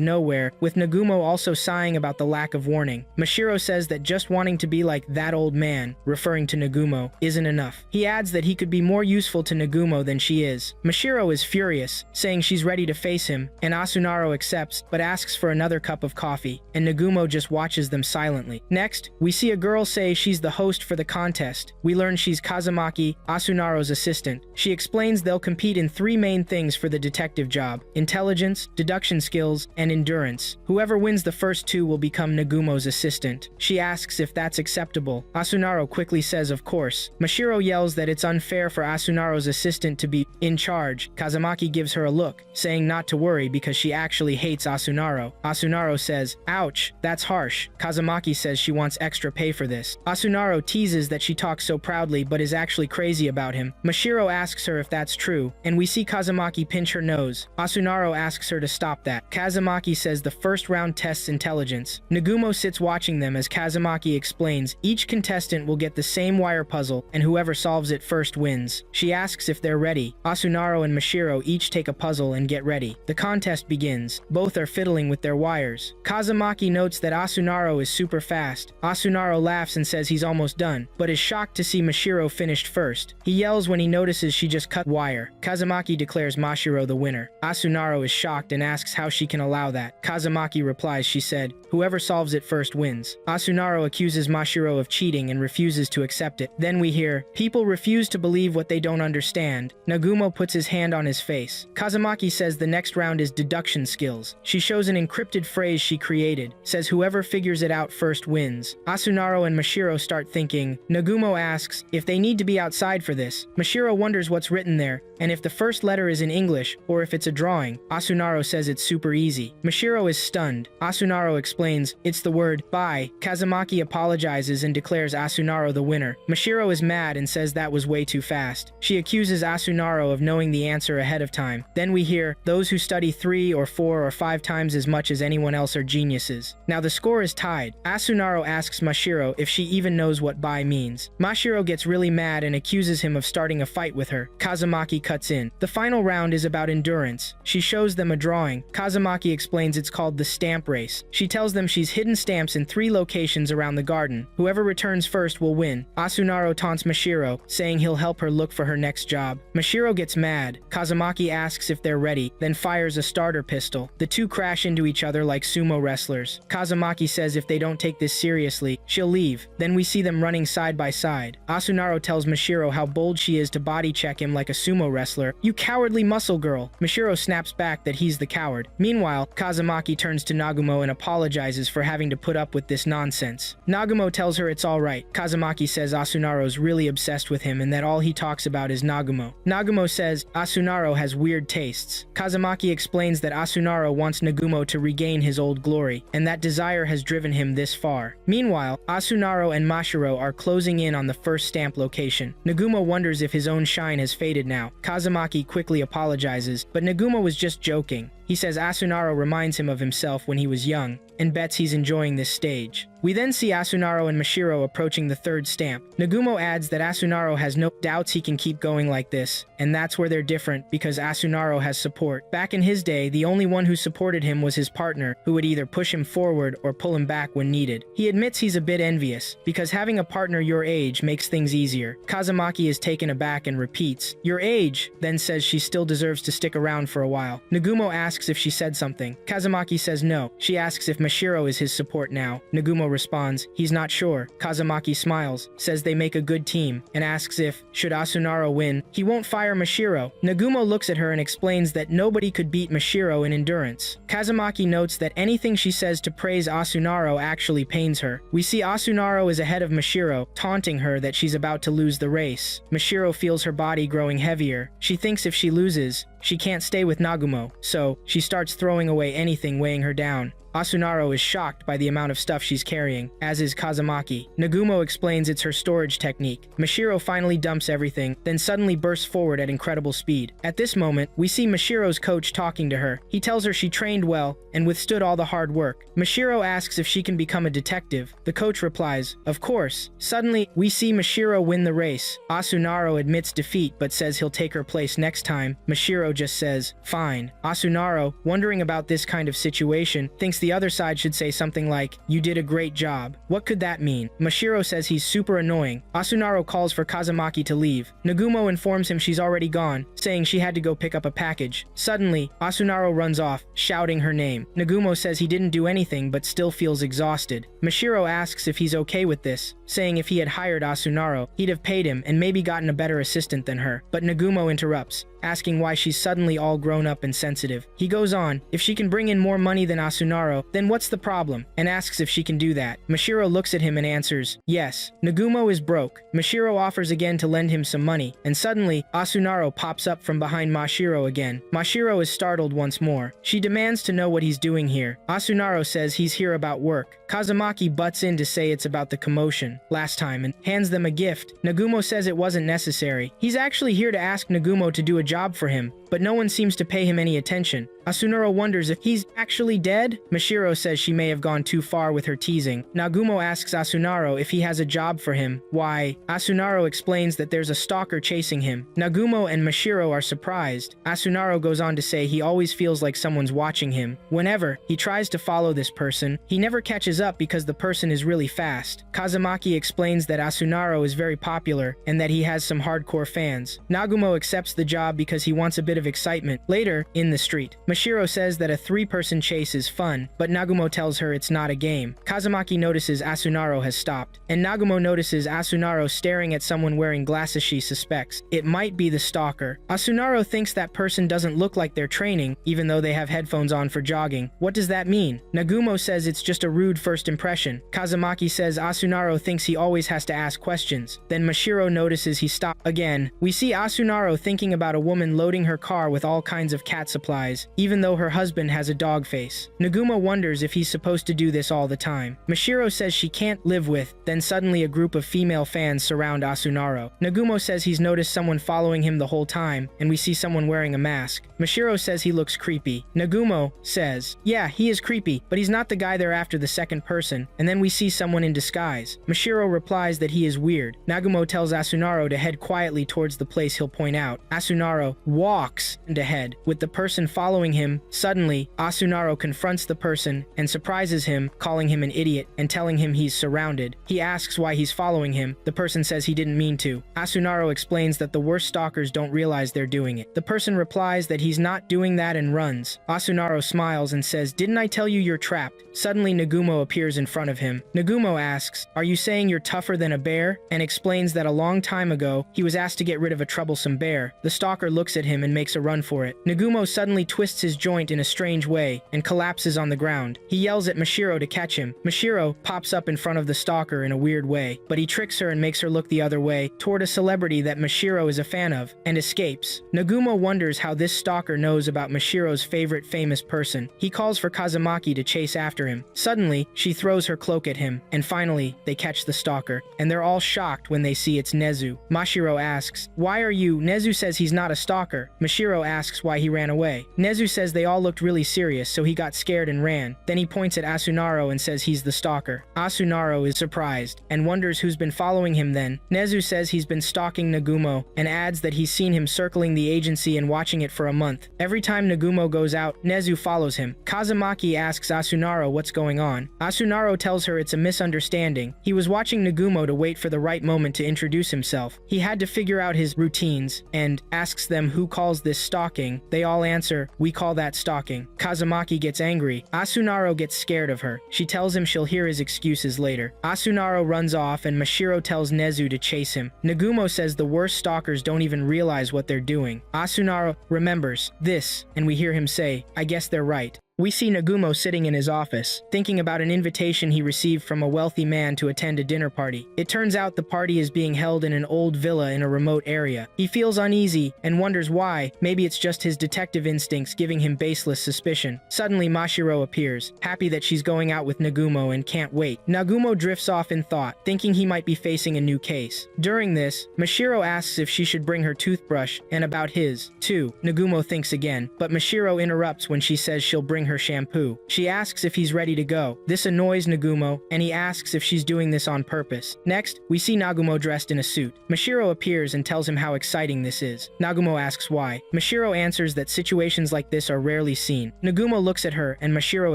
nowhere, with Nagumo also sighing about the lack of warning. Mashiro says that just wanting to be like that old man, referring to Nagumo, isn't enough. He adds that he could be more useful to Nagumo than she is. Mashiro is furious, saying she's ready to face him, and Asunaro accepts, but asks for another cup of coffee, and Nagumo just watches them silently. Next, we see a girl say she's the host for the contest. We learn she's Kazumaki, Asunaro's assistant. She explains they'll compete in 3 main things for the detective job: intelligence, deduction skills, and endurance. Whoever wins the first 2 will become Nagumo's assistant. She asks if that's acceptable. Asunaro quickly says of course. Mashiro yells that it's unfair for Asunaro's assistant to be in charge. Kazumaki gives her a look, saying not to worry because she actually hates Asunaro. Asunaro says, "Ouch, that's harsh." Kazumaki says she wants extra pay for this. Asunaro teases that she talks so proudly but is actually crazy about him. Mashiro asks her if that's true, and we see Kazumaki pinch her nose. Asunaro asks her to stop that. Kazumaki says the first round tests intelligence. Nagumo sits watching them as Kazumaki explains each contestant will get the same wire puzzle, and whoever solves it first wins. She asks if they're ready. Asunaro and Mashiro each take a puzzle and get ready. The contest begins. Both are fiddling with their wires. Kazumaki notes that Asunaro is super fast. Asunaro laughs and says he's almost done, but is shocked to see Mashiro finished first. He yells when he notices she just cut wire. Kazumaki declares Mashiro the winner. Asunaro is shocked and asks how she can allow that. Kazumaki replies she said, "Whoever solves it first wins." Asunaro accuses Mashiro of cheating and refuses to accept it. Then we hear, "People refuse to believe what they don't understand." Nagumo puts his hand on his face. Kazumaki says the next round is deduction skills. She shows an encrypted phrase she created, says whoever figures it out first wins. Asunaro and Mashiro start thinking. Nagumo asks if they need to be outside for this. Mashiro wonders what's written there, and if the first letter is in English, or if it's a drawing. Asunaro says it's super easy. Mashiro is stunned. Asunaro explains, it's the word, bye. Kazumaki apologizes and declares Asunaro the winner. Mashiro is mad and says that was way too fast. She accuses Asunaro of knowing the answer ahead of time. Then we hear, those who study 3 or 4 or 5 times as much as anyone else are geniuses. Now the score is tied. Asunaro asks Mashiro if she even knows what bye means. Mashiro gets really mad and accuses him of starting a fight with her. Kazumaki cuts in. The final round is about endurance. She shows them a drawing. Kazumaki explains it's called the stamp race. She tells them she's hidden stamps in 3 locations around the garden. Whoever returns first will win. Asunaro taunts Mashiro, saying he'll help her look for her next job. Mashiro gets mad. Kazumaki asks if they're ready, then fires a starter pistol. The two crash into each other like sumo wrestlers. Kazumaki says if they don't take this seriously, she'll leave. Then we see them running side by side. Asunaro tells Mashiro how bold she is to body check him like a sumo wrestler. "You cowardly muscle girl." Mashiro snaps back that he's the coward. Meanwhile, Kazumaki turns to Nagumo and apologizes for having to put up with this nonsense. Nagumo tells her it's alright. Kazumaki says Asunaro's really obsessed with him and that all he talks about is Nagumo. Nagumo says Asunaro has weird tastes. Kazumaki explains that Asunaro wants Nagumo to regain his old glory, and that desire has driven him this far. Meanwhile, Asunaro and Mashiro are closing in on the first stamp location. Nagumo wonders if his own shine has faded now. Kazumaki quickly apologizes, but Nagumo was just joking. He says Asunaro reminds him of himself when he was young, and bets he's enjoying this stage. We then see Asunaro and Mashiro approaching the third stamp. Nagumo adds that Asunaro has no doubts he can keep going like this, and that's where they're different because Asunaro has support. Back in his day, the only one who supported him was his partner, who would either push him forward or pull him back when needed. He admits he's a bit envious, because having a partner your age makes things easier. Kazumaki is taken aback and repeats, "Your age," then says she still deserves to stick around for a while. Nagumo asks if she said something. Kazumaki says no. She asks if Mashiro is his support now. Nagumo responds, he's not sure. Kazumaki smiles, says they make a good team, and asks if, should Asunaro win, he won't fire Mashiro. Nagumo looks at her and explains that nobody could beat Mashiro in endurance. Kazumaki notes that anything she says to praise Asunaro actually pains her. We see Asunaro is ahead of Mashiro, taunting her that she's about to lose the race. Mashiro feels her body growing heavier. She thinks if she loses, she can't stay with Nagumo, so she starts throwing away anything weighing her down. Asunaro is shocked by the amount of stuff she's carrying, as is Kazumaki. Nagumo explains it's her storage technique. Mashiro finally dumps everything, then suddenly bursts forward at incredible speed. At this moment, we see Mashiro's coach talking to her. He tells her she trained well and withstood all the hard work. Mashiro asks if she can become a detective. The coach replies, of course. Suddenly, we see Mashiro win the race. Asunaro admits defeat but says he'll take her place next time. Mashiro just says, fine. Asunaro, wondering about this kind of situation, thinks the other side should say something like, you did a great job. What could that mean? Mashiro says he's super annoying. Asunaro calls for Kazumaki to leave. Nagumo informs him she's already gone, saying she had to go pick up a package. Suddenly, Asunaro runs off, shouting her name. Nagumo says he didn't do anything but still feels exhausted. Mashiro asks if he's okay with this, saying if he had hired Asunaro, he'd have paid him and maybe gotten a better assistant than her. But Nagumo interrupts, asking why she's suddenly all grown up and sensitive. He goes on, if she can bring in more money than Asunaro, then what's the problem? And asks if she can do that. Mashiro looks at him and answers, yes. Nagumo is broke. Mashiro offers again to lend him some money, and suddenly, Asunaro pops up from behind Mashiro again. Mashiro is startled once more. She demands to know what he's doing here. Asunaro says he's here about work. Kazumaki butts in to say it's about the commotion last time and hands them a gift. Nagumo says it wasn't necessary. He's actually here to ask Nagumo to do a job for him, but no one seems to pay him any attention. Asunaro wonders if he's actually dead. Mashiro says she may have gone too far with her teasing. Nagumo asks Asunaro if he has a job for him. Why? Asunaro explains that there's a stalker chasing him. Nagumo and Mashiro are surprised. Asunaro goes on to say he always feels like someone's watching him. Whenever he tries to follow this person, he never catches up because the person is really fast. Kazumaki explains that Asunaro is very popular and that he has some hardcore fans. Nagumo accepts the job because he wants a bit of excitement. Later, in the street, Mashiro says that a three-person chase is fun, but Nagumo tells her it's not a game. Kazumaki notices Asunaro has stopped, and Nagumo notices Asunaro staring at someone wearing glasses she suspects. It might be the stalker. Asunaro thinks that person doesn't look like they're training, even though they have headphones on for jogging. What does that mean? Nagumo says it's just a rude first impression. Kazumaki says Asunaro thinks he always has to ask questions. Then Mashiro notices he stopped again. We see Asunaro thinking about a woman loading her car with all kinds of cat supplies, even though her husband has a dog face. Nagumo wonders if he's supposed to do this all the time. Mashiro says she can't live with, then suddenly a group of female fans surround Asunaro. Nagumo says he's noticed someone following him the whole time, and we see someone wearing a mask. Mashiro says he looks creepy. Nagumo says, yeah, he is creepy, but he's not the guy they're after the second person, and then we see someone in disguise. Mashiro replies that he is weird. Nagumo tells Asunaro to head quietly towards the place he'll point out. Asunaro walks ahead, with the person following him. Suddenly, Asunaro confronts the person and surprises him, calling him an idiot and telling him he's surrounded. He asks why he's following him. The person says he didn't mean to. Asunaro explains that the worst stalkers don't realize they're doing it. The person replies that he's not doing that and runs. Asunaro smiles and says, didn't I tell you you're trapped? Suddenly, Nagumo appears in front of him. Nagumo asks, are you saying you're tougher than a bear? And explains that a long time ago, he was asked to get rid of a troublesome bear. The stalker looks at him and makes a run for it. Nagumo suddenly twists twists his joint in a strange way and collapses on the ground. He yells at Mashiro to catch him. Mashiro pops up in front of the stalker in a weird way, but he tricks her and makes her look the other way, toward a celebrity that Mashiro is a fan of, and escapes. Nagumo wonders how this stalker knows about Mashiro's favorite famous person. He calls for Kazumaki to chase after him. Suddenly, she throws her cloak at him, and finally, they catch the stalker, and they're all shocked when they see it's Nezu. Mashiro asks, "Why are you?" Nezu says he's not a stalker. Mashiro asks why he ran away. Nezu says they all looked really serious, so he got scared and ran. Then he points at Asunaro and says he's the stalker. Asunaro is surprised, and wonders who's been following him then. Nezu says he's been stalking Nagumo, and adds that he's seen him circling the agency and watching it for a month. Every time Nagumo goes out, Nezu follows him. Kazumaki asks Asunaro what's going on. Asunaro tells her it's a misunderstanding. He was watching Nagumo to wait for the right moment to introduce himself. He had to figure out his routines, and asks them who calls this stalking. They all answer, "We call that stalking." Kazumaki gets angry. Asunaro gets scared of her. She tells him she'll hear his excuses later. Asunaro runs off and Mashiro tells Nezu to chase him. Nagumo says the worst stalkers don't even realize what they're doing. Asunaro remembers this, and we hear him say, "I guess they're right." We see Nagumo sitting in his office, thinking about an invitation he received from a wealthy man to attend a dinner party. It turns out the party is being held in an old villa in a remote area. He feels uneasy and wonders why. Maybe it's just his detective instincts giving him baseless suspicion. Suddenly Mashiro appears, happy that she's going out with Nagumo and can't wait. Nagumo drifts off in thought, thinking he might be facing a new case. During this, Mashiro asks if she should bring her toothbrush and about his, too. Nagumo thinks again, but Mashiro interrupts when she says she'll bring her shampoo. She asks if he's ready to go. This annoys Nagumo, and he asks if she's doing this on purpose. Next, we see Nagumo dressed in a suit. Mashiro appears and tells him how exciting this is. Nagumo asks why. Mashiro answers that situations like this are rarely seen. Nagumo looks at her, and Mashiro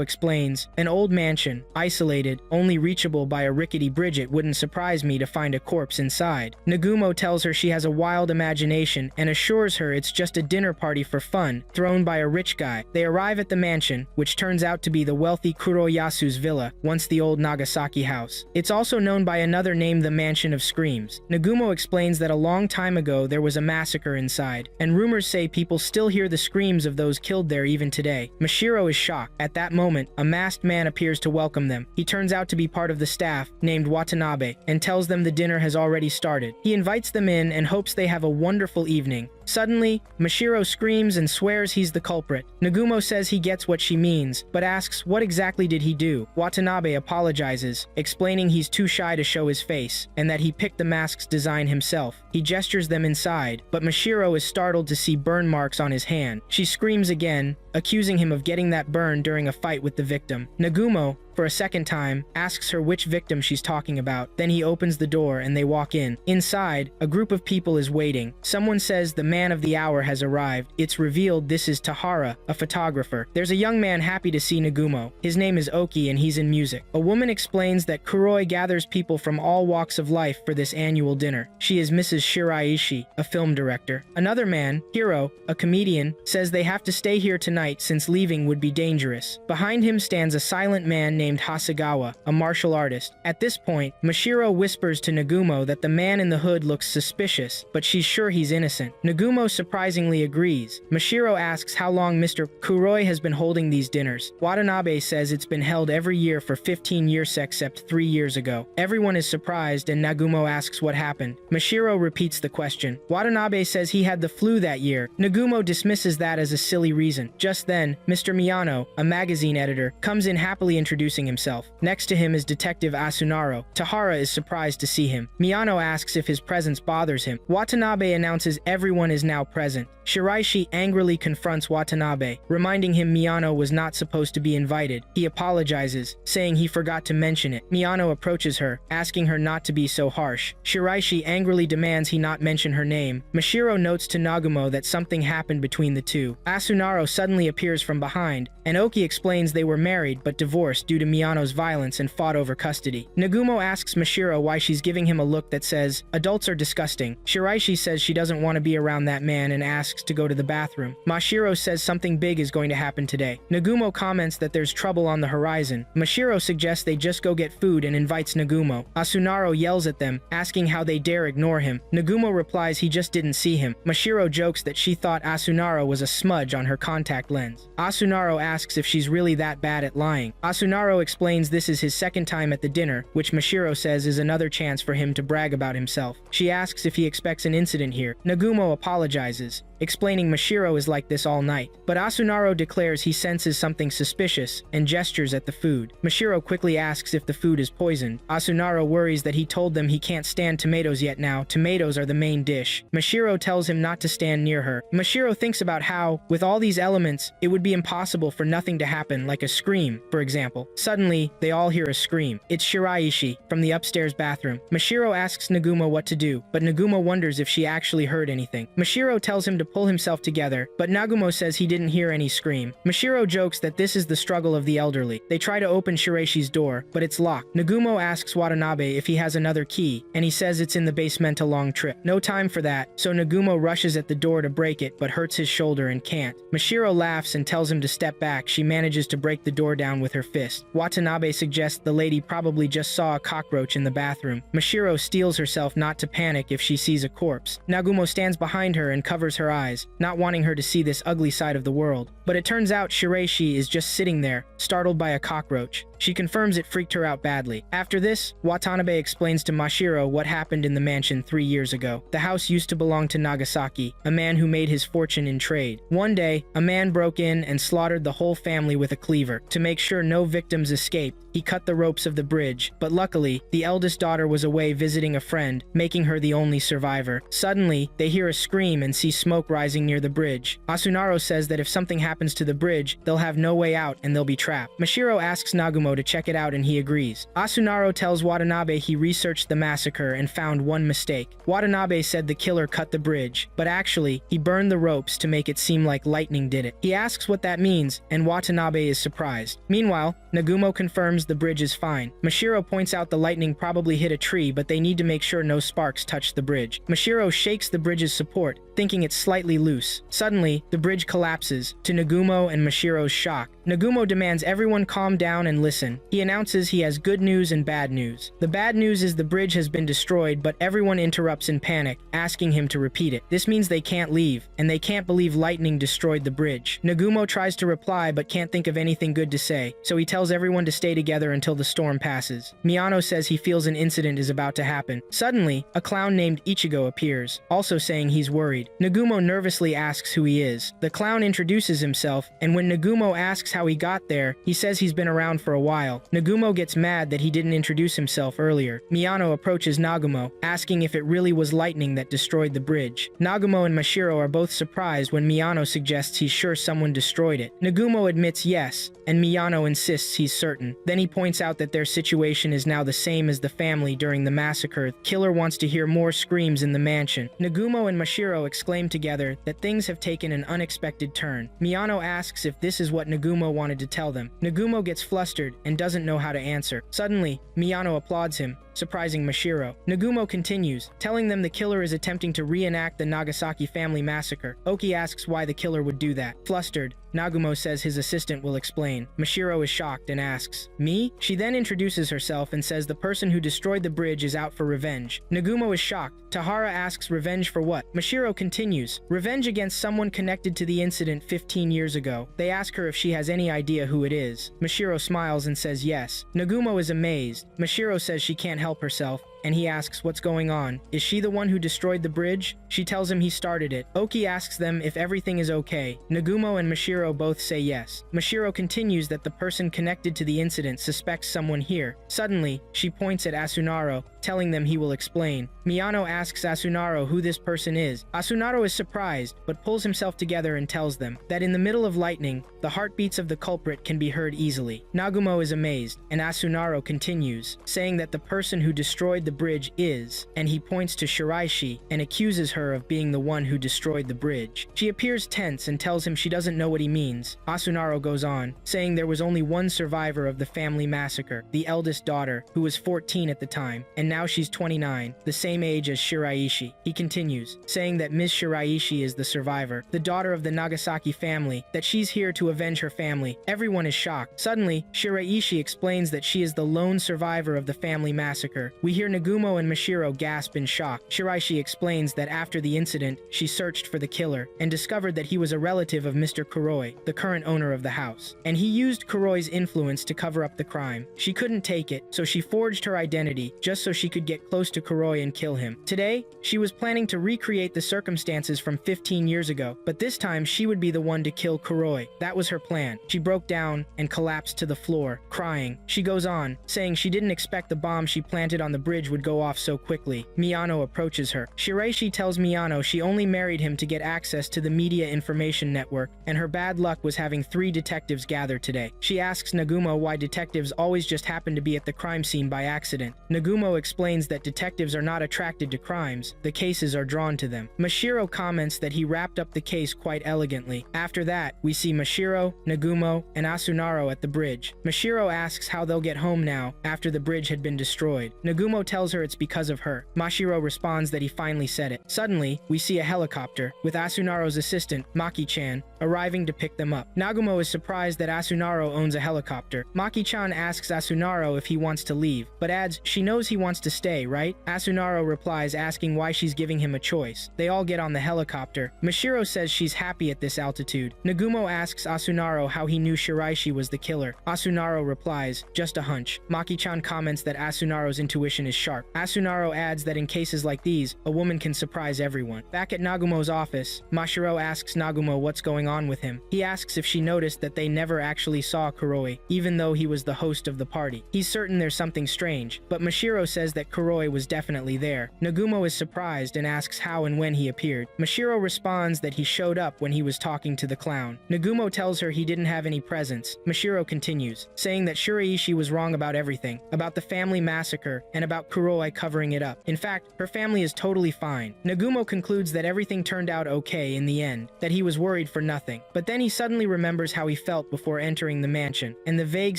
explains, "An old mansion, isolated, only reachable by a rickety bridge. It wouldn't surprise me to find a corpse inside." Nagumo tells her she has a wild imagination and assures her it's just a dinner party for fun, thrown by a rich guy. They arrive at the mansion, which turns out to be the wealthy Kuroyasu's villa, once the old Nagasaki house. It's also known by another name, the Mansion of Screams. Nagumo explains that a long time ago there was a massacre inside, and rumors say people still hear the screams of those killed there even today. Mashiro is shocked. At that moment, a masked man appears to welcome them. He turns out to be part of the staff, named Watanabe, and tells them the dinner has already started. He invites them in and hopes they have a wonderful evening. Suddenly, Mashiro screams and swears he's the culprit. Nagumo says he gets what she means, but asks what exactly did he do. Watanabe apologizes, explaining he's too shy to show his face, and that he picked the mask's design himself. He gestures them inside, but Mashiro is startled to see burn marks on his hand. She screams again, accusing him of getting that burn during a fight with the victim. Nagumo, for a second time, asks her which victim she's talking about. Then he opens the door and they walk in. Inside, a group of people is waiting. Someone says the man of the hour has arrived. It's revealed this is Tahara, a photographer. There's a young man happy to see Nagumo. His name is Oki and he's in music. A woman explains that Kuroi gathers people from all walks of life for this annual dinner. She is Mrs. Shiraishi, a film director. Another man, Hiro, a comedian, says they have to stay here tonight since leaving would be dangerous. Behind him stands a silent man named Hasegawa, a martial artist. At this point, Mashiro whispers to Nagumo that the man in the hood looks suspicious, but she's sure he's innocent. Nagumo surprisingly agrees. Mashiro asks how long Mr. Kuroi has been holding these dinners. Watanabe says it's been held every year for 15 years except 3 years ago. Everyone is surprised and Nagumo asks what happened. Mashiro repeats the question. Watanabe says he had the flu that year. Nagumo dismisses that as a silly reason. Just then, Mr. Miyano, a magazine editor, comes in happily introducing himself. Next to him is Detective Asunaro. Tahara is surprised to see him. Miyano asks if his presence bothers him. Watanabe announces everyone is now present. Shiraishi angrily confronts Watanabe, reminding him Miyano was not supposed to be invited. He apologizes, saying he forgot to mention it. Miyano approaches her, asking her not to be so harsh. Shiraishi angrily demands he not mention her name. Mashiro notes to Nagumo that something happened between the two. Asunaro suddenly appears from behind, and Oki explains they were married but divorced due to Miyano's violence and fought over custody. Nagumo asks Mashiro why she's giving him a look that says, "Adults are disgusting." Shiraishi says she doesn't want to be around that man and asks asks to go to the bathroom. Mashiro says something big is going to happen today. Nagumo comments that there's trouble on the horizon. Mashiro suggests they just go get food and invites Nagumo. Asunaro yells at them, asking how they dare ignore him. Nagumo replies he just didn't see him. Mashiro jokes that she thought Asunaro was a smudge on her contact lens. Asunaro asks if she's really that bad at lying. Asunaro explains this is his second time at the dinner, which Mashiro says is another chance for him to brag about himself. She asks if he expects an incident here. Nagumo apologizes, explaining Mashiro is like this all night. But Asunaro declares he senses something suspicious and gestures at the food. Mashiro quickly asks if the food is poisoned. Asunaro worries that he told them he can't stand tomatoes yet now. Tomatoes are the main dish. Mashiro tells him not to stand near her. Mashiro thinks about how, with all these elements, it would be impossible for nothing to happen, like a scream, for example. Suddenly, they all hear a scream. It's Shiraishi from the upstairs bathroom. Mashiro asks Nagumo what to do, but Nagumo wonders if she actually heard anything. Mashiro tells him to pull himself together, but Nagumo says he didn't hear any scream. Mashiro jokes that this is the struggle of the elderly. They try to open Shiraishi's door, but it's locked. Nagumo asks Watanabe if he has another key, and he says it's in the basement a long trip. No time for that, so Nagumo rushes at the door to break it, but hurts his shoulder and can't. Mashiro laughs and tells him to step back. She manages to break the door down with her fist. Watanabe suggests the lady probably just saw a cockroach in the bathroom. Mashiro steels herself not to panic if she sees a corpse. Nagumo stands behind her and covers her eyes, not wanting her to see this ugly side of the world. But it turns out Shiraishi is just sitting there, startled by a cockroach. She confirms it freaked her out badly. After this, Watanabe explains to Mashiro what happened in the mansion 3 years ago. The house used to belong to Nagasaki, a man who made his fortune in trade. One day, a man broke in and slaughtered the whole family with a cleaver. To make sure no victims escaped, he cut the ropes of the bridge, but luckily, the eldest daughter was away visiting a friend, making her the only survivor. Suddenly, they hear a scream and see smoke rising near the bridge. Asunaro says that if something happens to the bridge, they'll have no way out and they'll be trapped. Mashiro asks Nagumo to check it out and he agrees. Asunaro tells Watanabe he researched the massacre and found one mistake. Watanabe said the killer cut the bridge, but actually, he burned the ropes to make it seem like lightning did it. He asks what that means, and Watanabe is surprised. Meanwhile, Nagumo confirms the bridge is fine. Mashiro points out the lightning probably hit a tree, but they need to make sure no sparks touch the bridge. Mashiro shakes the bridge's support, thinking it's slightly loose. Suddenly, the bridge collapses, to Nagumo and Mashiro's shock. Nagumo demands everyone calm down and listen. He announces he has good news and bad news. The bad news is the bridge has been destroyed, but everyone interrupts in panic, asking him to repeat it. This means they can't leave, and they can't believe lightning destroyed the bridge. Nagumo tries to reply but can't think of anything good to say, so he tells everyone to stay together until the storm passes. Miyano says he feels an incident is about to happen. Suddenly, a clown named Ichigo appears, also saying he's worried. Nagumo nervously asks who he is. The clown introduces himself, and when Nagumo asks how he got there, he says he's been around for a while. Nagumo gets mad that he didn't introduce himself earlier. Miyano approaches Nagumo, asking if it really was lightning that destroyed the bridge. Nagumo and Mashiro are both surprised when Miyano suggests he's sure someone destroyed it. Nagumo admits yes, and Miyano insists he's certain. Then he points out that their situation is now the same as the family during the massacre. The killer wants to hear more screams in the mansion. Nagumo and Mashiro exclaim together that things have taken an unexpected turn. Miyano asks if this is what Nagumo wanted to tell them. Nagumo gets flustered and doesn't know how to answer. Suddenly, Miyano applauds him, surprising Mashiro. Nagumo continues, telling them the killer is attempting to reenact the Nagasaki family massacre. Oki asks why the killer would do that. Flustered, Nagumo says his assistant will explain. Mashiro is shocked and asks, "Me?" She then introduces herself and says the person who destroyed the bridge is out for revenge. Nagumo is shocked. Tahara asks revenge for what? Mashiro continues, revenge against someone connected to the incident 15 years ago. They ask her if she has any idea who it is. Mashiro smiles and says yes. Nagumo is amazed. Mashiro says she can't help herself, and he asks what's going on. Is she the one who destroyed the bridge? She tells him he started it. Oki asks them if everything is okay. Nagumo and Mashiro both say yes. Mashiro continues that the person connected to the incident suspects someone here. Suddenly, she points at Asunaro, telling them he will explain. Miyano asks Asunaro who this person is. Asunaro is surprised, but pulls himself together and tells them that in the middle of lightning, the heartbeats of the culprit can be heard easily. Nagumo is amazed, and Asunaro continues, saying that the person who destroyed the bridge is, and he points to Shiraishi and accuses her of being the one who destroyed the bridge. She appears tense and tells him she doesn't know what he means. Asunaro goes on, saying there was only one survivor of the family massacre, the eldest daughter, who was 14 at the time, and now she's 29, the same age as Shiraishi. He continues, saying that Ms. Shiraishi is the survivor, the daughter of the Nagasaki family, that she's here to avenge her family. Everyone is shocked. Suddenly, Shiraishi explains that she is the lone survivor of the family massacre. We hear Nagumo and Mashiro gasp in shock. Shiraishi explains that after the incident, she searched for the killer and discovered that he was a relative of Mr. Kuroi, the current owner of the house. And he used Kuroi's influence to cover up the crime. She couldn't take it, so she forged her identity just so she could get close to Kuroi and kill him. Today, she was planning to recreate the circumstances from 15 years ago, but this time she would be the one to kill Kuroi. That was her plan. She broke down and collapsed to the floor, crying. She goes on, saying she didn't expect the bomb she planted on the bridge would go off so quickly. Miyano approaches her. Shiraishi tells Miyano she only married him to get access to the media information network, and her bad luck was having 3 detectives gather today. She asks Nagumo why detectives always just happen to be at the crime scene by accident. Nagumo explains that detectives are not attracted to crimes, the cases are drawn to them. Mashiro comments that he wrapped up the case quite elegantly. After that, we see Mashiro, Nagumo, and Asunaro at the bridge. Mashiro asks how they'll get home now, after the bridge had been destroyed. Nagumo tells her it's because of her. Mashiro responds that he finally said it. Suddenly, we see a helicopter, with Asunaro's assistant, Maki-chan, arriving to pick them up. Nagumo is surprised that Asunaro owns a helicopter. Maki-chan asks Asunaro if he wants to leave, but adds she knows he wants to stay, right? Asunaro replies asking why she's giving him a choice. They all get on the helicopter. Mashiro says she's happy at this altitude. Nagumo asks Asunaro how he knew Shiraishi was the killer. Asunaro replies, just a hunch. Maki-chan comments that Asunaro's intuition is sharp. Asunaro adds that in cases like these, a woman can surprise everyone. Back at Nagumo's office, Mashiro asks Nagumo what's going on with him. He asks if she noticed that they never actually saw Kuroi, even though he was the host of the party. He's certain there's something strange, but Mashiro says that Kuroi was definitely there. Nagumo is surprised and asks how and when he appeared. Mashiro responds that he showed up when he was talking to the clown. Nagumo tells her he didn't have any presents. Mashiro continues, saying that Shiraishi was wrong about everything, about the family massacre, and about Kuroi covering it up. In fact, her family is totally fine. Nagumo concludes that everything turned out okay in the end, that he was worried for nothing. But then he suddenly remembers how he felt before entering the mansion, and the vague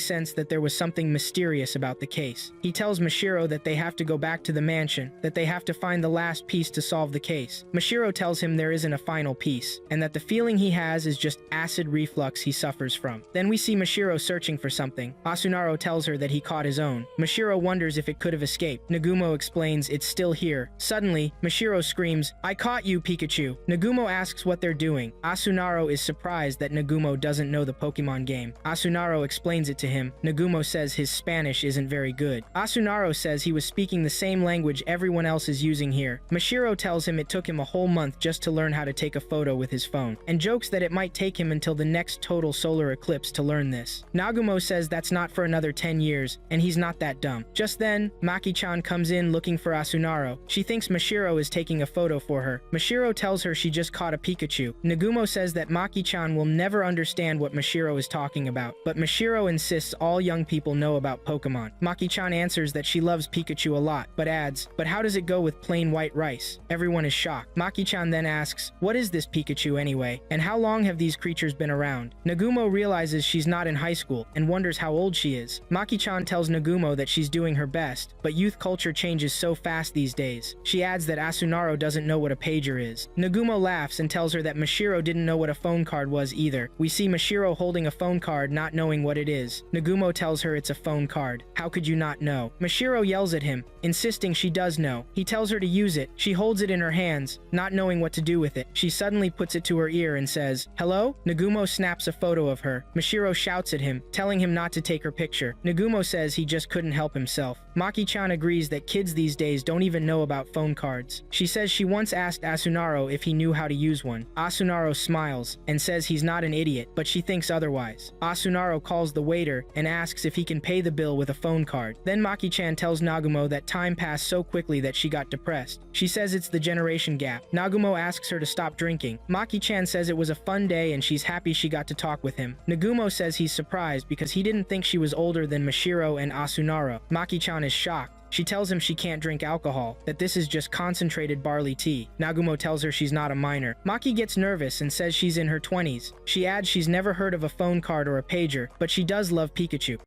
sense that there was something mysterious about the case. He tells Mashiro that they have to go back to the mansion, that they have to find the last piece to solve the case. Mashiro tells him there isn't a final piece, and that the feeling he has is just acid reflux he suffers from. Then we see Mashiro searching for something. Asunaro tells her that he caught his own. Mashiro wonders if it could have escaped. Nagumo explains it's still here. Suddenly, Mashiro screams, "I caught you, Pikachu!" Nagumo asks what they're doing. Asunaro is surprised that Nagumo doesn't know the Pokemon game. Asunaro explains it to him. Nagumo says his Spanish isn't very good. Asunaro says he was speaking the same language everyone else is using here. Mashiro tells him it took him a whole month just to learn how to take a photo with his phone, and jokes that it might take him until the next total solar eclipse to learn this. Nagumo says that's not for another 10 years, and he's not that dumb. Just then, Maki-chan comes in looking for Asunaro. She thinks Mashiro is taking a photo for her. Mashiro tells her she just caught a Pikachu. Nagumo says that Maki-chan will never understand what Mashiro is talking about, but Mashiro insists all young people know about Pokemon. Maki-chan answers that she loves Pikachu a lot, but adds, "But how does it go with plain white rice?" Everyone is shocked. Maki-chan then asks, "What is this Pikachu anyway? And how long have these creatures been around?" Nagumo realizes she's not in high school and wonders how old she is. Maki-chan tells Nagumo that she's doing her best, but youth culture changes so fast these days. She adds that Asunaro doesn't know what a pager is. Nagumo laughs and tells her that Mashiro didn't know what a phone card was either. We see Mashiro holding a phone card not knowing what it is. Nagumo tells her it's a phone card. How could you not know? Mashiro yells at him, insisting she does know. He tells her to use it. She holds it in her hands, not knowing what to do with it. She suddenly puts it to her ear and says, "Hello?" Nagumo snaps a photo of her. Mashiro shouts at him, telling him not to take her picture. Nagumo says he just couldn't help himself. Maki-chan agrees that kids these days don't even know about phone cards. She says she once asked Asunaro if he knew how to use one. Asunaro smiles and says he's not an idiot, but she thinks otherwise. Asunaro calls the waiter and asks if he can pay the bill with a phone card. Then Maki-chan tells Nagumo that time passed so quickly that she got depressed. She says it's the generation gap. Nagumo asks her to stop drinking. Maki-chan says it was a fun day and she's happy she got to talk with him. Nagumo says he's surprised because he didn't think she was older than Mashiro and Asunaro. Maki-chan is shocked. She tells him she can't drink alcohol, that this is just concentrated barley tea. Nagumo tells her she's not a minor. Maki gets nervous and says she's in her 20s. She adds she's never heard of a phone card or a pager, but she does love Pikachu.